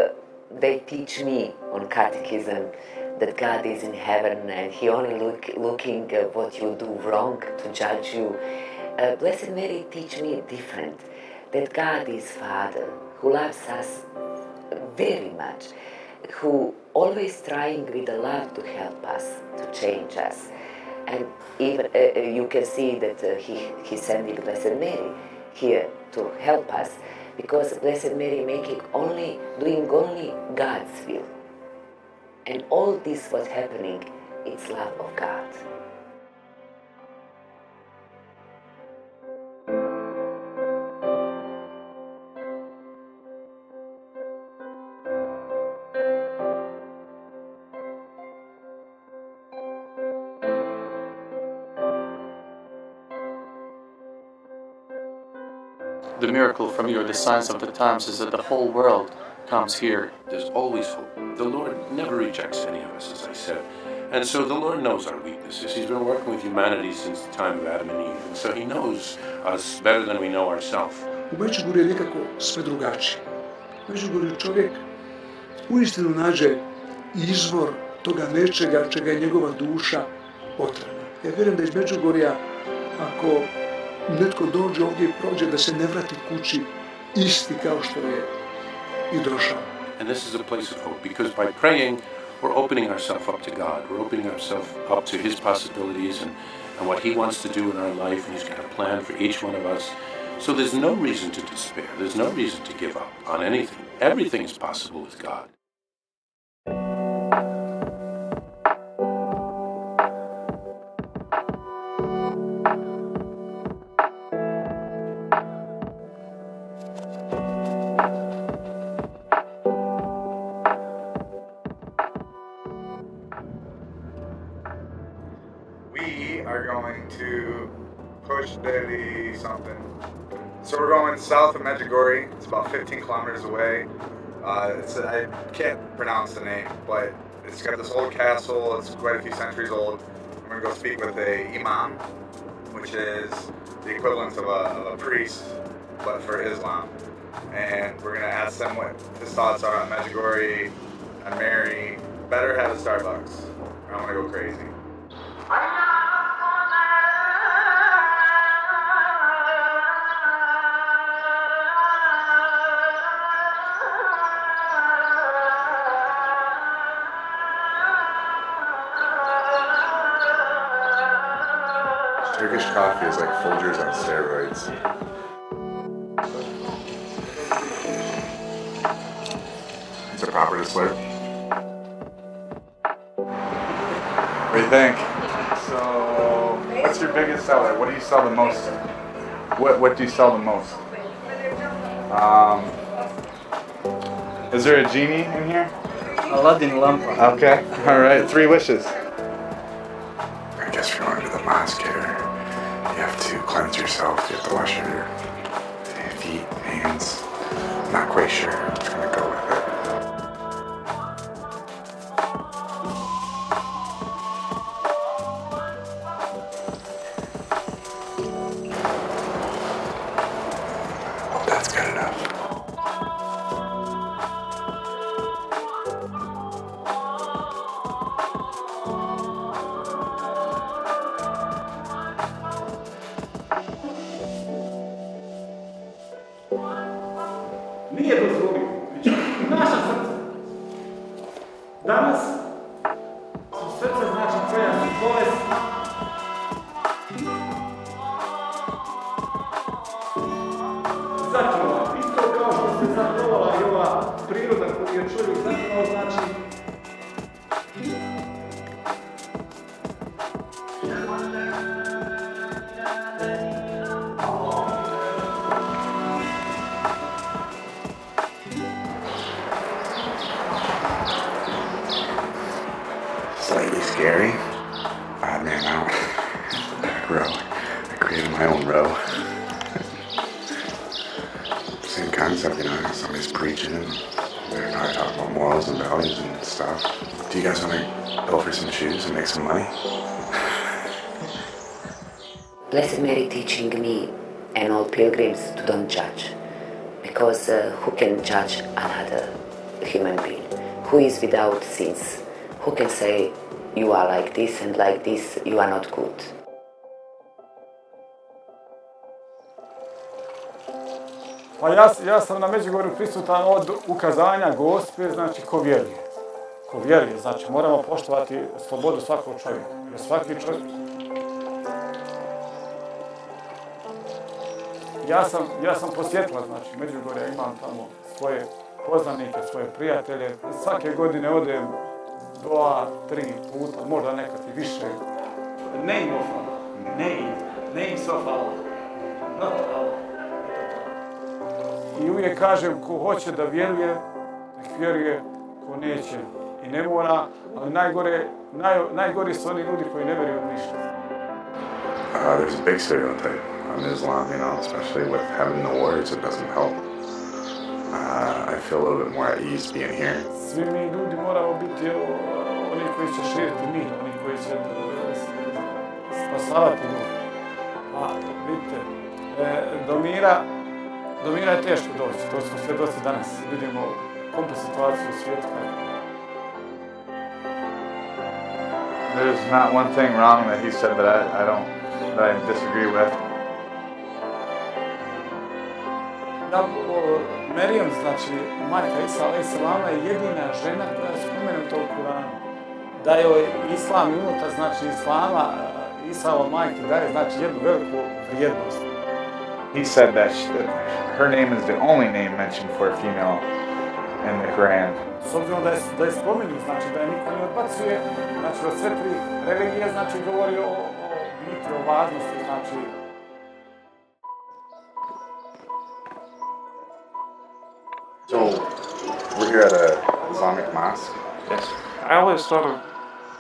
Speaker 2: they teach me on catechism that God is in heaven and He only looking what you do wrong to judge you. Blessed Mary teach me different, that God is Father who loves us very much, who always trying with the love to help us, to change us. And even you can see that he sending Blessed Mary here to help us, because Blessed Mary doing only God's will. And all this what's happening, it's love of God.
Speaker 8: The miracle from you, or the signs of the times, is that the whole world comes here.
Speaker 14: There's always hope. The Lord never rejects any of us, as I said. And so the Lord knows our weaknesses. He's been working with humanity since the time of Adam and Eve. And so He knows us better than we know ourselves.
Speaker 11: U Međugorju je nekako sve drugačije. U Međugorju čovjek uistinu nađe izvor toga nečega čega je njegova duša potrebna. Ja vjerujem da iz Međugorja, ako netko dođe ovdje i prođe, da se ne vrati kući isti kao što je i došao.
Speaker 14: And this is a place of hope, because by praying, we're opening ourselves up to God. We're opening ourselves up to His possibilities and what He wants to do in our life, and He's got a plan for each one of us. So there's no reason to despair. There's no reason to give up on anything. Everything is possible with God.
Speaker 1: We are going to push steady something. So we're going south of Medjugorje. It's about 15 kilometers away. I can't pronounce the name, but it's got this old castle. It's quite a few centuries old. We're going to go speak with a imam, which is the equivalent of a priest, but for Islam. And we're going to ask them what his thoughts are on Medjugorje, on Mary, better have a Starbucks. I'm gonna go crazy. Turkish coffee is like Folgers on steroids. Is it proper to slurp? What do you think? So, what's your biggest seller? What do you sell the most? What do you sell the most? Is there a genie in here?
Speaker 7: Aladdin lampa.
Speaker 1: Okay, all right. 3 wishes. I guess if you're going to the mosque here, you have to cleanse yourself. You have to wash your feet, hands. I'm not quite sure. I'm just gonna go with it. That's good enough.
Speaker 7: Nije dozvolio. Naša srca. Danas su srca znači koja su bolesna. Zatrova. Isto kao što se zatrovala i ova priroda koju je čovjek zatrova, znači
Speaker 1: Slightly scary. Odd man out. Back row. I created my own row. Same concept, you know, somebody's preaching. They're probably talking about morals and values and stuff. Do you guys want to go for some shoes and make some money?
Speaker 2: Blessed Mary teaching me and all pilgrims to don't judge. Because who can judge another human being? Who is without sins? Who can say you are like this and like this, you are not good?
Speaker 7: Pa ja sam na Međugorju prisutan od ukazanja Gospe, znači ko vjeruje. Ko vjeruje, znači moramo poštovati slobodu svakog čovjeka. Jer svaki čovjek... Ja sam posjetila, znači Međugorja, imam tamo svoje poznanike, svoje prijatelje. Svake godine odem 2, 3 puta, možda nekad i više. Name of Allah. Names of Allah. Not Allah. I uvijek kažem, ko hoće da vjeruje, nek vjeruje, ko neće i ne mora, ali najgori su oni ljudi koji ne vjeruju u ništa.
Speaker 1: There's a big stereotype on Islam, you know, especially with having the words, it doesn't help. I feel a little bit more at ease being here.
Speaker 7: Svi mi ljudi moramo biti oni koji će širiti mir, oni koji će spasavati ljudi. A, vidite, do mira je teško doći, to smo svjedoci danas. Vidimo komplet situaciju u svijetu.
Speaker 1: There's not one thing wrong that he said that I disagree with.
Speaker 7: Marijam, znači, majka Isa a.s. je jedina žena koja je spomenuta u Kuranu. Da joj Islam i unutar, znači, Islama, Isava majke daje, znači, jednu veliku vrijednost.
Speaker 1: He said that her name is the only name mentioned for a female in the Quran.
Speaker 7: S obzirom da je spominju, znači, da je niko ne odbacuje, znači, od sve 3 religije, znači, govori o biti, o važnosti, znači.
Speaker 1: So, we're here at an Islamic mosque?
Speaker 20: Yes. I always thought of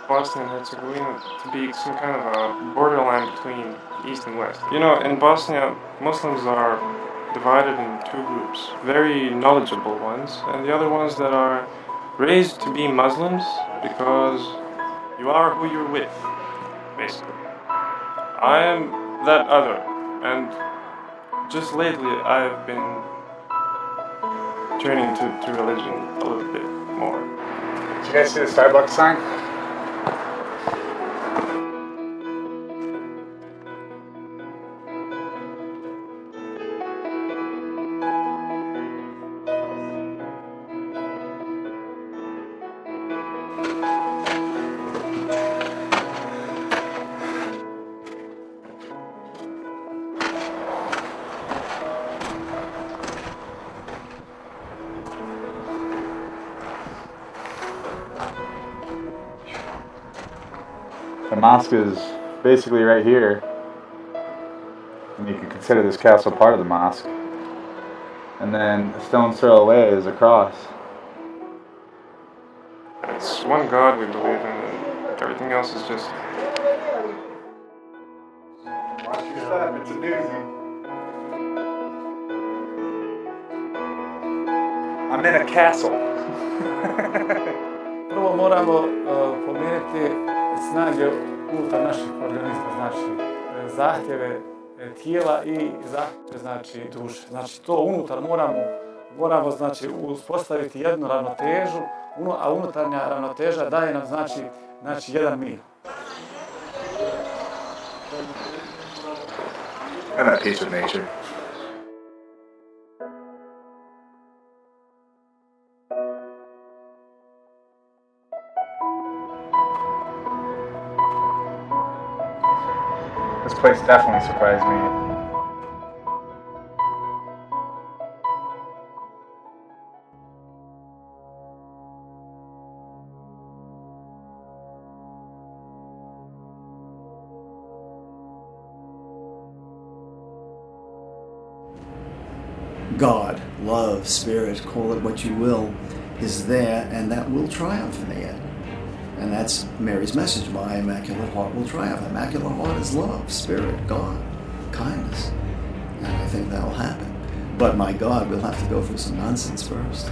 Speaker 20: Bosnia and Herzegovina to be some kind of a borderline between East and West. You know, in Bosnia, Muslims are divided in 2 groups. Very knowledgeable ones, and the other ones that are raised to be Muslims because you are who you're with, basically. I am that other, and just lately I've been turning to religion a little bit more.
Speaker 1: Did you guys see the Starbucks sign? The mosque is basically right here, and you can consider this castle part of the mosque. And then a stone's throw away is a cross.
Speaker 20: It's one God we believe in, and everything else is just...
Speaker 1: Watch your step, it's a doozy. I'm in a castle.
Speaker 7: Prvo moramo pomiriti snage unutar naših organizma, znači zahtjeve tijela i zahtjeve znači duše. Znači to unutar moramo znači uspostaviti jednu ravnotežu, a unutarnja ravnoteža daje nam znači jedan mir.
Speaker 1: And at peace with nature. This place definitely surprised me.
Speaker 18: God, love, spirit, call it what you will, is there, and that will triumph in the end. And that's Mary's message. My Immaculate Heart will triumph. Immaculate Heart is love, spirit, God, kindness. And I think that'll happen. But my God, we'll have to go through some nonsense first.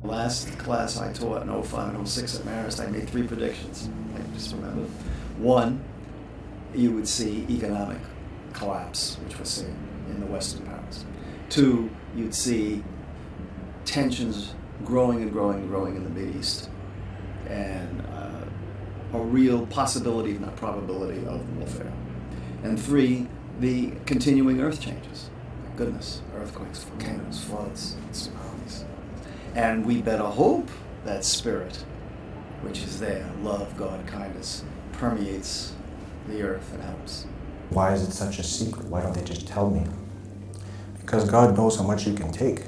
Speaker 18: Last class I taught in 05 and 06 at Marist, I made 3 predictions. I just remember. 1, you would see economic collapse, which we're seeing in the Western powers. 2, you'd see tensions growing and growing and growing in the Mideast, and a real possibility, if not probability, of warfare. And 3, the continuing earth changes. My goodness, earthquakes, volcanoes, floods, tsunamis. And we better hope that spirit, which is there, love, God, kindness, permeates the earth and helps.
Speaker 10: Why is it such a secret? Why don't they just tell me? Because God knows how much you can take.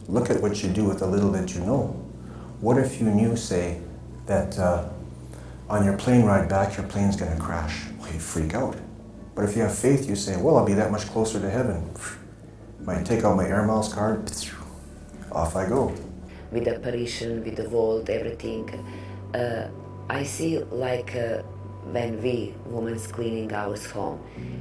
Speaker 10: Look at what you do with the little that you know. What if you knew, say, that on your plane ride back, your plane's going to crash? Well, you freak out. But if you have faith, you say, well, I'll be that much closer to heaven. Might take out my air miles card, off I go.
Speaker 2: With the apparition, with the vault, everything, I see like when we, women, cleaning our home.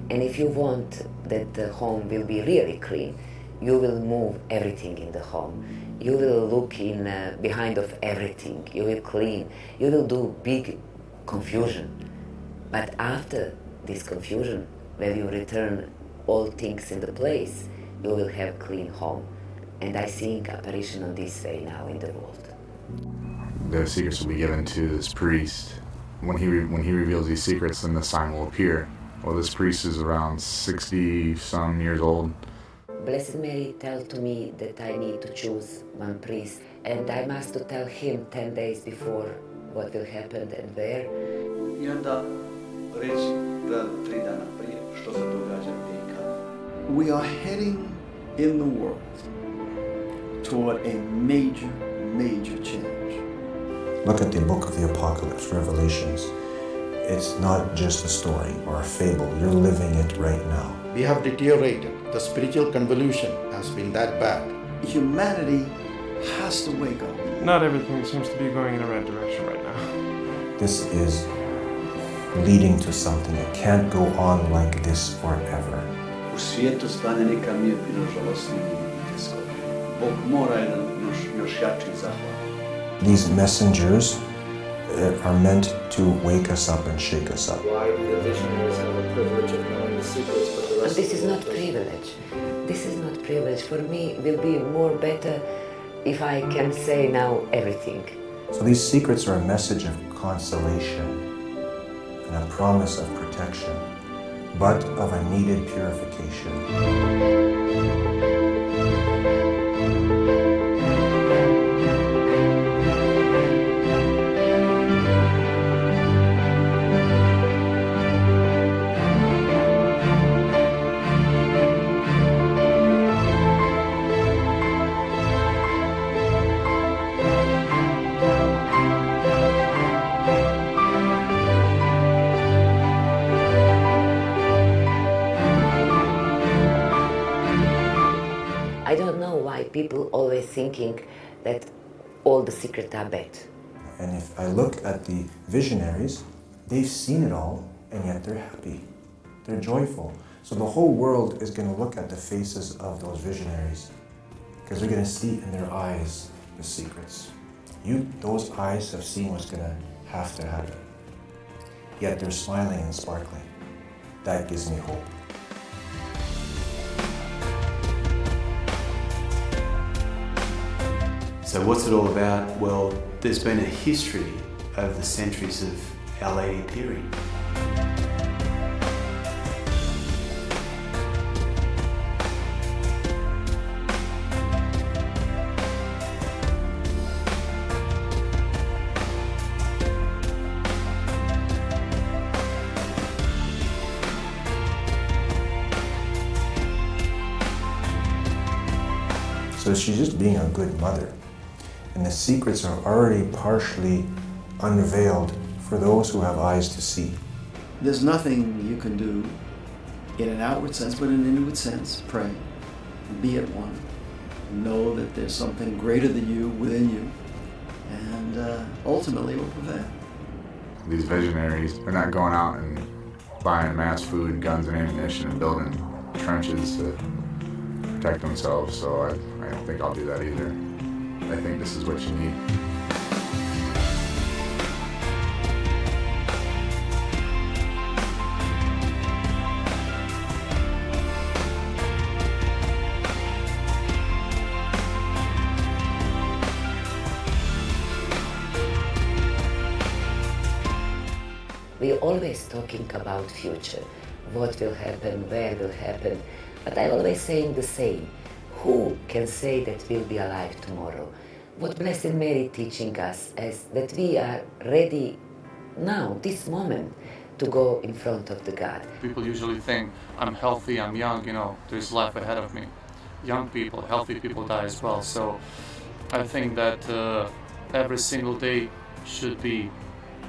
Speaker 2: And if you want that the home will be really clean, you will move everything in the home. You will look in behind of everything. You will clean. You will do big confusion. But after this confusion, when you return all things in the place, you will have clean home. And I see apparition on this way now in the world.
Speaker 1: The secrets will be given to this priest. When he reveals these secrets, then the sign will appear. Well, this priest is around 60-some years old.
Speaker 2: Blessed Mary told to me that I need to choose one priest, and I must to tell him 10 days before what will happen and where.
Speaker 17: I onda reći 3 dana prije što se događa gdje i kada.
Speaker 18: We are heading in the world toward a major change.
Speaker 10: Look at the book of the Apocalypse, Revelations. It's not just a story or a fable. You're living it right now.
Speaker 5: We have deteriorated. The spiritual convolution has been that bad.
Speaker 18: Humanity has to wake up.
Speaker 20: Not everything seems to be going in the right direction right now.
Speaker 10: This is leading to something. It can't go on like this forever.
Speaker 17: U svijetu stanje nikad nije bilo žalostnije i teško. Bog mora jedan još jači zahvat.
Speaker 10: These messengers are meant to wake us up and shake us up.
Speaker 9: Why do the visionaries have a privilege of knowing the secrets, but the rest
Speaker 2: This
Speaker 9: of
Speaker 2: is not privilege. This is not privilege. For me, it will be more better if I can say now everything.
Speaker 10: So these secrets are a message of consolation and a promise of protection, but of a needed purification.
Speaker 2: I don't know why people always thinking that all the secrets are bad.
Speaker 10: And if I look at the visionaries, they've seen it all, and yet they're happy. They're joyful. So the whole world is going to look at the faces of those visionaries because they're going to see in their eyes the secrets. Those eyes have seen what's going to happen. Yet they're smiling and sparkling. That gives me hope.
Speaker 21: So what's it all about? Well, there's been a history over the centuries of Our Lady appearing.
Speaker 10: So she's just being a good mother. And the secrets are already partially unveiled for those who have eyes to see.
Speaker 18: There's nothing you can do in an outward sense, but in an inward sense. Pray, be at one, know that there's something greater than you within you, and ultimately will prevail.
Speaker 1: These visionaries, they're not going out and buying mass food, guns and ammunition, and building trenches to protect themselves, so I don't think I'll do that either. I think this is what you need.
Speaker 2: We're always talking about future, what will happen, where will happen, but I'm always saying the same. Who can say that we'll be alive tomorrow? What Blessed Mary teaching us is that we are ready now, this moment, to go in front of the God.
Speaker 8: People usually think, I'm healthy, I'm young, there's life ahead of me. Young people, healthy people die as well. So I think that every single day should be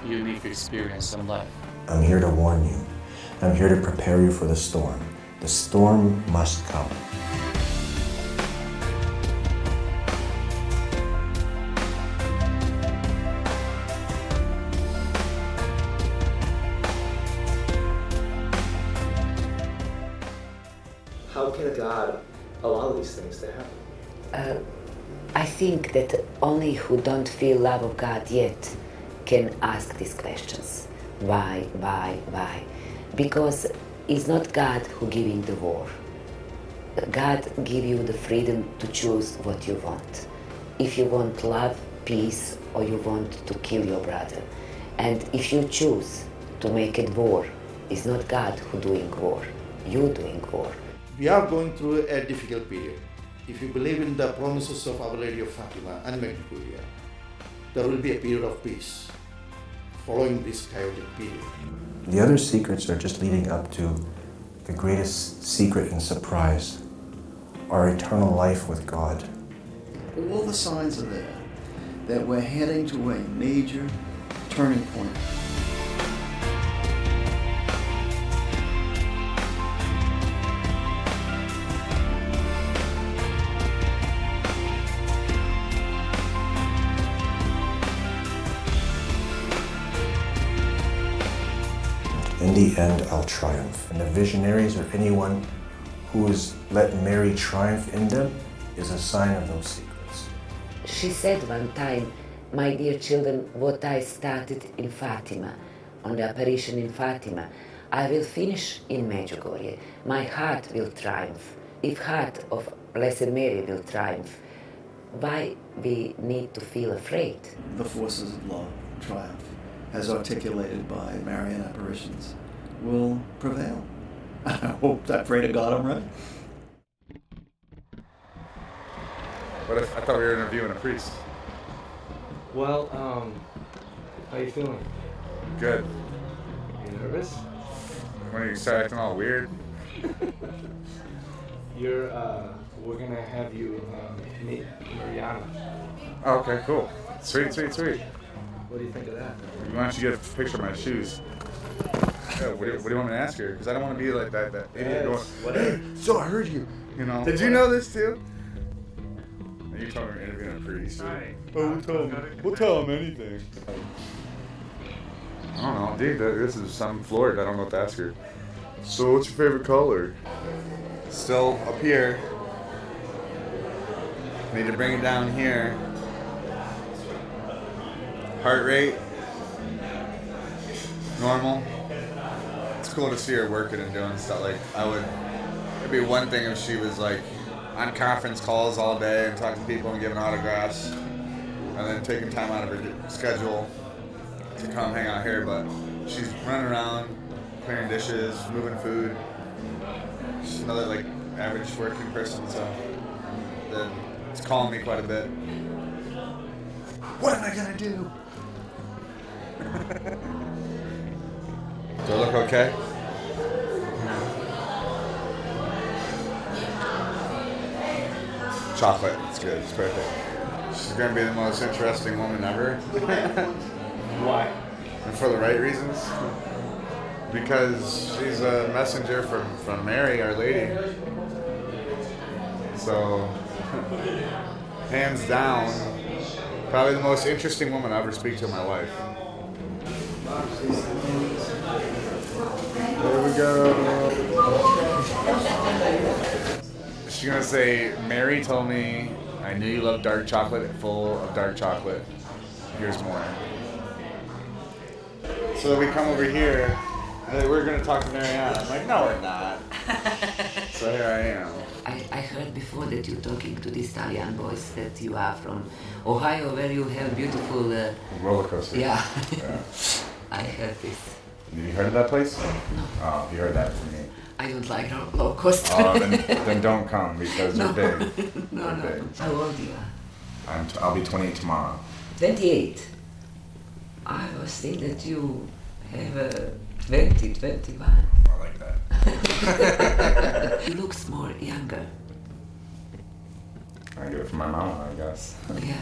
Speaker 8: a unique experience in life.
Speaker 10: I'm here to warn you. I'm here to prepare you for the storm. The storm must come.
Speaker 9: How can God allow these things to happen?
Speaker 2: I think that only who don't feel love of God yet can ask these questions. Why? Because It's not God who giving the war. God give you the freedom to choose what you want. If you want love, peace, or you want to kill your brother. And if you choose to make it war, it's not God who doing war, you doing war.
Speaker 5: We are going through a difficult period. If you believe in the promises of Our Lady of Fatima and Medjugorje, there will be a period of peace following this chaotic period.
Speaker 10: The other secrets are just leading up to the greatest secret and surprise, our eternal life with God.
Speaker 18: All the signs are there that we're heading to a major turning point.
Speaker 10: In the end, I'll triumph. And the visionaries or anyone who has let Mary triumph in them is a sign of those secrets.
Speaker 2: She said one time, my dear children, what I started in Fatima, on the apparition in Fatima, I will finish in Medjugorje. My heart will triumph. If heart of Blessed Mary will triumph, why we need to feel afraid?
Speaker 18: The forces of love, triumph, as articulated by Marian apparitions, will prevail. I hope, I pray to God I'm right.
Speaker 1: What if I thought we were interviewing a priest?
Speaker 22: Well, how you feeling?
Speaker 1: Good.
Speaker 22: You nervous?
Speaker 1: When you start acting all weird?
Speaker 22: We're gonna have you meet Mariana.
Speaker 1: Oh, okay, cool. Sweet, sweet, sweet.
Speaker 22: What do you think of that?
Speaker 1: Why don't you get a picture of my shoes? Yeah, what do you want me to ask her? Because I don't want to be like that idiot going,
Speaker 22: whatever.
Speaker 1: Hey, so I heard you. You know. Did you know this too? You told me we're interviewing a priest. Right. Oh, we'll tell him anything. I don't know, dude. This is some Florida. I don't know what to ask her. So, what's your favorite color? Still up here. Need to bring it down here. Heart rate. Normal. It's cool to see her working and doing stuff. Like, it'd be one thing if she was like on conference calls all day and talking to people and giving autographs and then taking time out of her schedule to come hang out here, but she's running around, clearing dishes, moving food. She's another like average working person, so it's calling me quite a bit. What am I gonna do? Do I look okay? Chocolate, it's good, it's perfect. She's gonna be the most interesting woman ever.
Speaker 22: Why?
Speaker 1: And for the right reasons. Because she's a messenger from Mary, Our Lady. So, hands down, probably the most interesting woman I ever speak to in my life. There we go. She's gonna say, Mary told me, I knew you loved dark chocolate, full of dark chocolate. Here's more. So we come over here, and we're gonna talk to Mariana. I'm like, no, we're not. So here I am.
Speaker 2: I heard before that you're talking to these Italian boys that you are from Ohio, where you have beautiful
Speaker 1: roller coaster.
Speaker 2: Yeah.
Speaker 1: Yeah.
Speaker 2: I heard this.
Speaker 1: Have you heard of that place?
Speaker 2: No.
Speaker 1: Oh, you heard that from me.
Speaker 2: I don't like roller coaster.
Speaker 1: Oh, then don't come because they're big.
Speaker 2: No.
Speaker 1: Big.
Speaker 2: How old you are?
Speaker 1: I'll be 28 tomorrow.
Speaker 2: 28. I was thinking that you have 20, 21.
Speaker 1: I like that.
Speaker 2: He looks more younger.
Speaker 1: I get it from my mama, I guess.
Speaker 2: Yeah.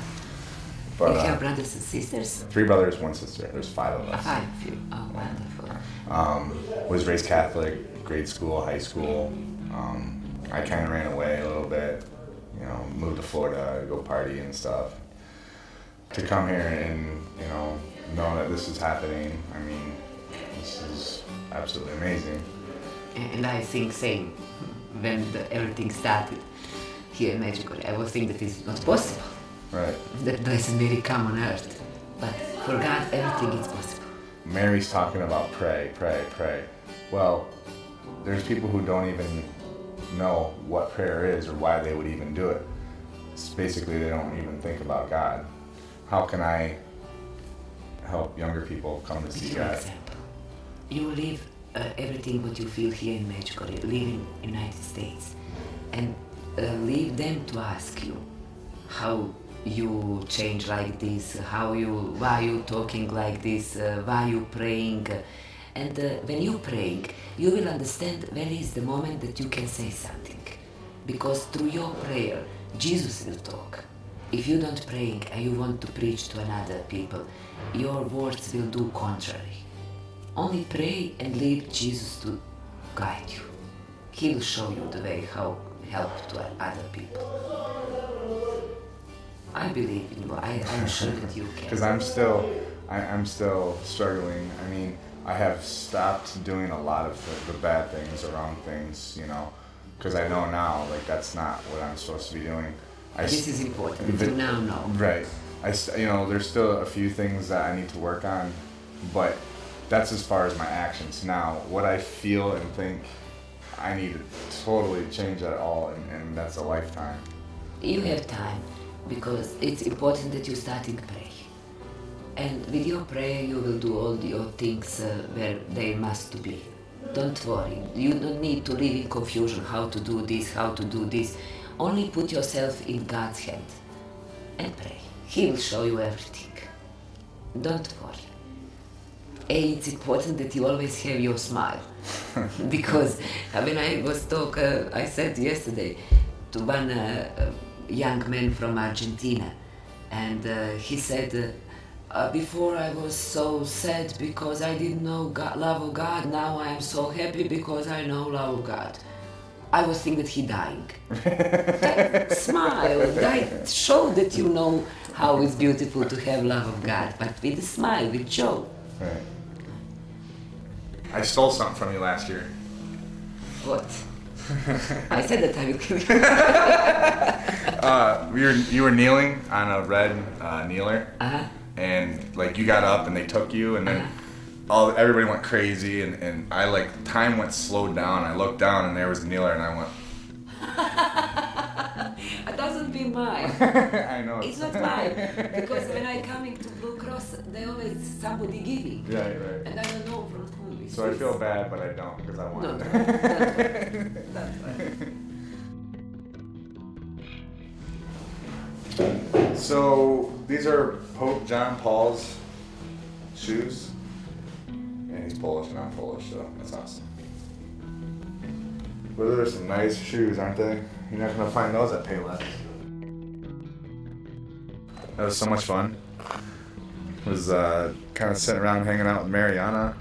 Speaker 1: But,
Speaker 2: you have brothers and sisters?
Speaker 1: 3 brothers, 1 sister. There's 5 of us.
Speaker 2: 5 of you. Oh, wonderful.
Speaker 1: Was raised Catholic, grade school, high school. I kind of ran away a little bit. You know, moved to Florida, go party and stuff. To come here and, know that this is happening, I mean, this is absolutely amazing.
Speaker 2: And I think same. When everything started here in Medjugorje, I was thinking that it's not possible.
Speaker 1: Right.
Speaker 2: That Blessed Mary come on earth. But for God, everything is possible.
Speaker 1: Mary's talking about pray, pray, pray. Well, there's people who don't even know what prayer is or why they would even do it. It's basically, they don't even think about God. How can I help younger people come to see God?
Speaker 2: You live everything what you feel here in Medjugorje, live in United States, and leave them to ask you how you change like this, why you talking like this, why you praying. And when you praying, you will understand when is the moment that you can say something. Because through your prayer, Jesus will talk. If you don't praying and you want to preach to another people, your words will do contrary. Only pray and leave Jesus to guide you. He will show you the way how help to other people. I believe in you. I'm sure that you can.
Speaker 1: Because I'm still struggling. I mean, I have stopped doing a lot of the bad things, the wrong things, you know, because I know now, like, that's not what I'm supposed to be doing.
Speaker 2: This is important. You now know.
Speaker 1: Right. You know, there's still a few things that I need to work on, but that's as far as my actions. Now, what I feel and think, I need to totally change that all, and that's a lifetime.
Speaker 2: You have time, because it's important that you start to pray. And with your prayer, you will do all your things where they must be. Don't worry. You don't need to live in confusion how to do this, how to do this. Only put yourself in God's hand and pray. He will show you everything. Don't worry. And it's important that you always have your smile. Because when I was I said yesterday to one young man from Argentina, and he said, before I was so sad because I didn't know love of God. Now I am so happy because I know love of God. I was thinking that he dying. Smile, show that you know how it's beautiful to have love of God, but with a smile, with joy.
Speaker 1: Right. I stole something from you last year.
Speaker 2: What? I said that I will kill you.
Speaker 1: You were kneeling on a red kneeler, and like you got up and they took you, and then everybody went crazy, and I time went slowed down. I looked down and there was the kneeler, and I went.
Speaker 2: It doesn't be mine.
Speaker 1: I know.
Speaker 2: It's not mine, because when I coming to Blue Cross, they always somebody giving.
Speaker 1: Right.
Speaker 2: And I don't know from whom.
Speaker 1: So I feel bad, but I don't because I want.
Speaker 2: No, that's
Speaker 1: right. So these are Pope John Paul's shoes, and he's Polish and I'm Polish, so that's awesome. But those are some nice shoes, aren't they? You're not gonna find those at Payless. That was so much fun. Was kind of sitting around hanging out with Mariana,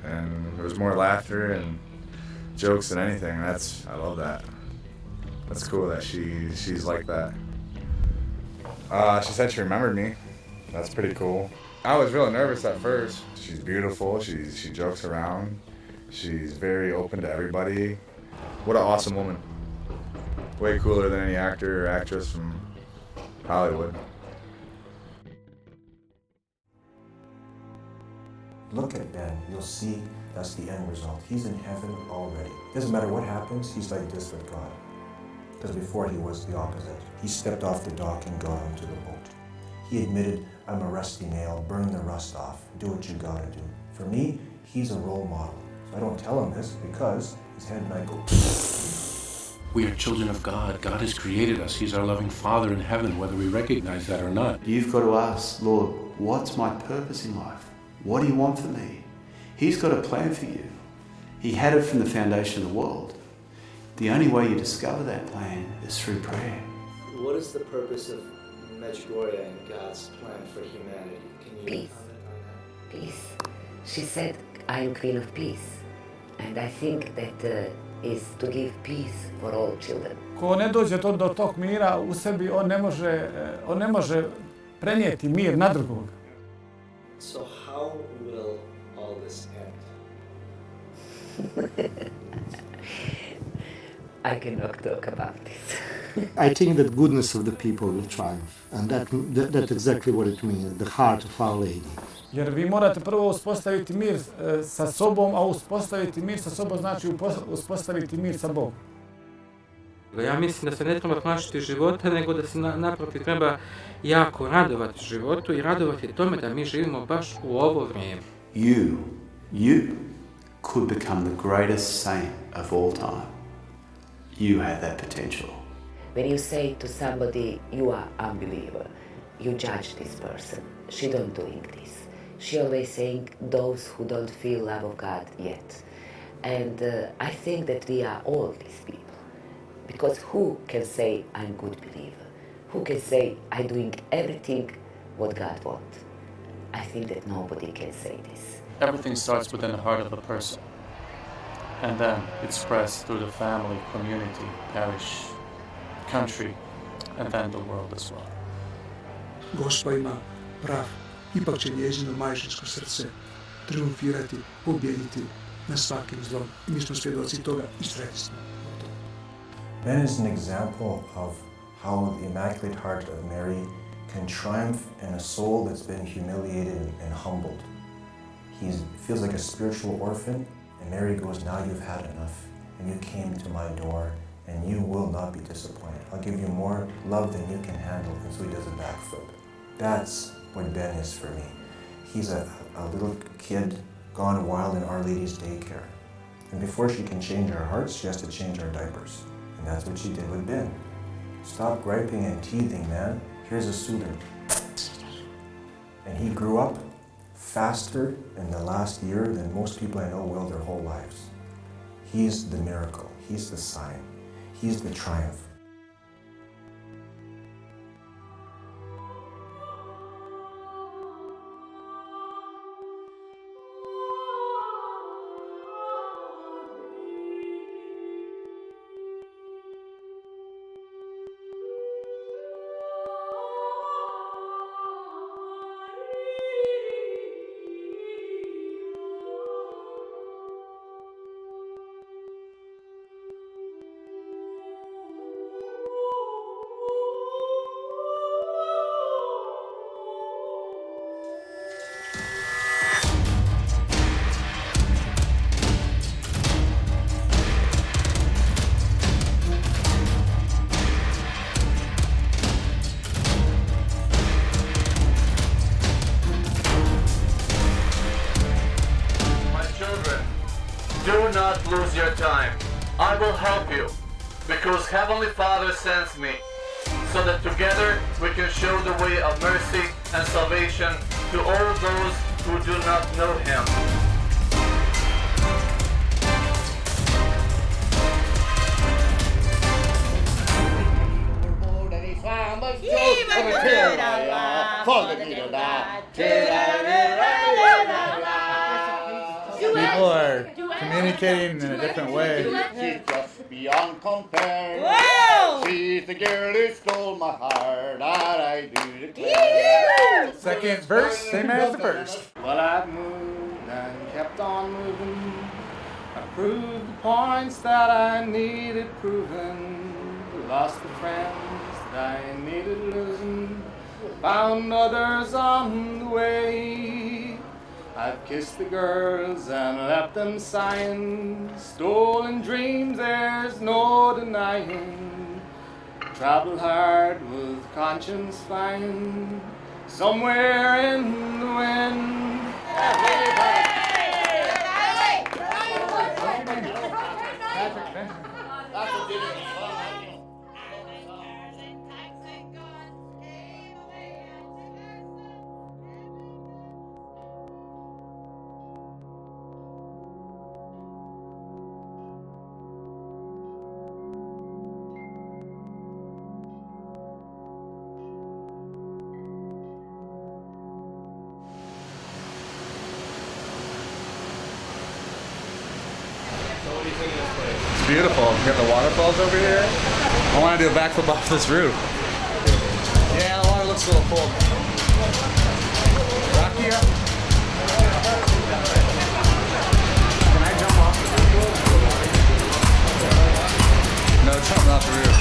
Speaker 1: and there was more laughter and jokes than anything. I love that. That's cool that she's like that. She said she remembered me. That's pretty cool. I was really nervous at first. She's beautiful. She jokes around. She's very open to everybody. What an awesome woman. Way cooler than any actor or actress from Hollywood.
Speaker 10: Look at Ben, you'll see that's the end result. He's in heaven already. Doesn't matter what happens, he's like this with God. Because before he was the opposite. He stepped off the dock and got onto the boat. He admitted, I'm a rusty nail, burn the rust off, do what you gotta do. For me, he's a role model. So I don't tell him this because his head might go.
Speaker 14: We are children of God. God has created us. He's our loving Father in heaven, whether we recognize that or not.
Speaker 21: You've got to ask, Lord, what's my purpose in life? What do you want for me? He's got a plan for you. He had it from the foundation of the world. The only way you discover that plan is through prayer.
Speaker 9: What is the purpose of Medjugorje and God's plan for humanity? Can you
Speaker 2: Peace.
Speaker 9: comment on that?
Speaker 2: Peace. She said, I'm Queen of Peace. And I think that is to give peace for all children.
Speaker 7: Ko ne dođe do tog mira u sebi, on ne može prenijeti mir na drugog.
Speaker 9: So how will all this end?
Speaker 2: I cannot talk about this.
Speaker 3: I think that goodness of the people will triumph, and that's exactly what it means, the heart of Our Lady.
Speaker 7: Jer vi morate prvo uspostaviti mir sa sobom, a uspostaviti mir sa sobom znači uspostaviti mir sa Bogom.
Speaker 13: Ja mislim da se ne treba plašiti života, nego da se naprotiv treba jako radovati životu i radovati tome da mi živimo baš u ovo vrijeme.
Speaker 21: You could become the greatest saint of all time. You have that potential.
Speaker 2: When you say to somebody, you are unbeliever, you judge this person. She don't doing this. She always saying those who don't feel love of God yet. And I think that we are all these people. Because who can say I'm good believer? Who can say I'm doing everything what God wants? I think that nobody can say this.
Speaker 8: Everything starts within the heart of a person. And then it spreads through the family, community, parish, country, and then the world as well.
Speaker 11: Gospa ima prav. Ipak će njezino majčinsko srce triumfirati, pobijediti na svakim zlom. I mi smo svjedoci toga i sretni smo.
Speaker 10: Ben is an example of how the Immaculate Heart of Mary can triumph in a soul that's been humiliated and humbled. He feels like a spiritual orphan, and Mary goes, now you've had enough, and you came to my door, and you will not be disappointed. I'll give you more love than you can handle, and so he does a backflip. That's what Ben is for me. He's a little kid gone wild in Our Lady's daycare. And before she can change our hearts, she has to change our diapers. And that's what she did with Ben. Stop griping and teething, man. Here's a soother. And he grew up faster in the last year than most people I know will their whole lives. He's the miracle. He's the sign. He's the triumph.
Speaker 6: Do not lose your time. I will help you, because Heavenly Father sends me, so that together we can show the way of mercy and salvation to all those who do not know Him.
Speaker 1: People are communicating in a different way.
Speaker 4: She's just beyond compare. Whoa! She's the girl who stole my heart, and I do declare.
Speaker 1: Second verse, same as the first.
Speaker 4: Well, I moved and kept on moving. I proved the points that I needed proven. Lost the friends that I needed losing. Found others on the way. I've kissed the girls and left them sighing. Stolen dreams, there's no denying. Traveled hard with conscience fine. Somewhere in the wind.
Speaker 1: It's beautiful. We got the waterfalls over here. I want to do a backflip off this roof. Yeah, the water looks a little cold. Rocky up. Can I jump off the roof? No, jumping off the roof.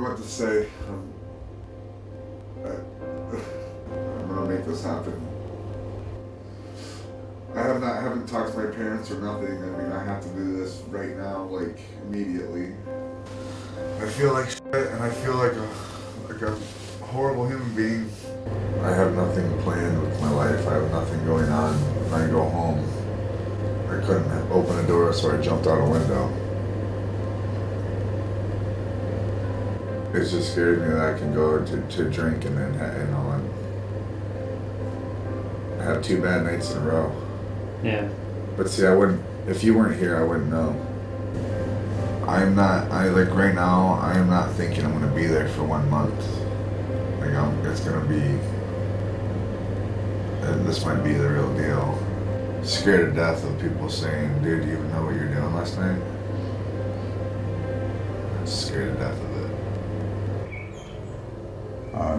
Speaker 1: what to say. I'm gonna make this happen. I haven't talked to my parents or nothing. I mean, I have to do this right now, like immediately. I feel like shit, and I feel like a horrible human being. I have nothing planned with my life. I have nothing going on when I go home. I couldn't open a door, so I jumped out a window. It just scares me that I can go to drink and then and have 2 bad nights in a row.
Speaker 12: Yeah.
Speaker 1: But see, I wouldn't. If you weren't here, I wouldn't know. Right now, I am not thinking I'm gonna be there for 1 month. It's gonna be. This might be the real deal. Scared to death of people saying, "Dude, do you even know what you're doing last night?" I'm scared to death of it.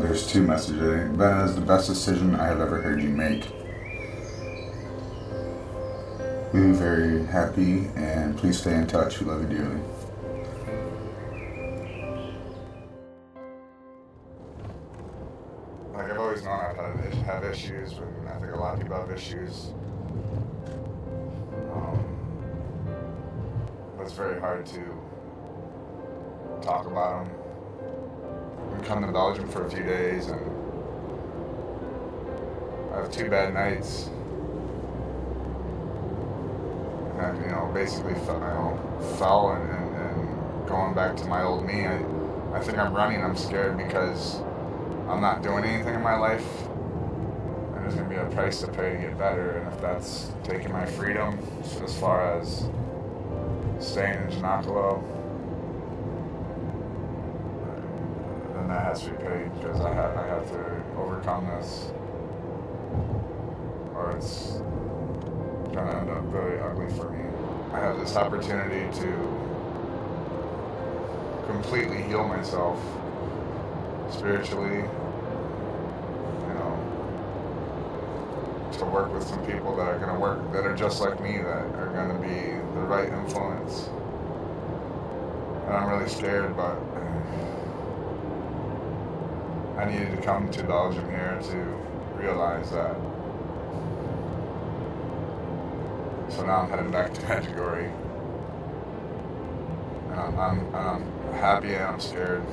Speaker 1: There's 2 messages. That is the best decision I have ever heard you make. We were very happy, and please stay in touch. We love you dearly. Like, I've always known I've had issues, and I think a lot of people have issues. But it's very hard to talk about them. We come to Belgium for a few days, and I have 2 bad nights. And, basically fell and going back to my old me. I think I'm running. I'm scared because I'm not doing anything in my life. And there's going to be a price to pay to get better. And if that's taking my freedom as far as staying in Janakalo, then that has to be paid because I have to overcome this, or it's gonna end up very ugly for me. I have this opportunity to completely heal myself spiritually, to work with some people that are gonna work, that are just like me, that are gonna be the right influence. And I'm really scared, but I needed to come to Belgium here to realize that. So now I'm heading back to Medjugorje. And I'm happy and I'm scared.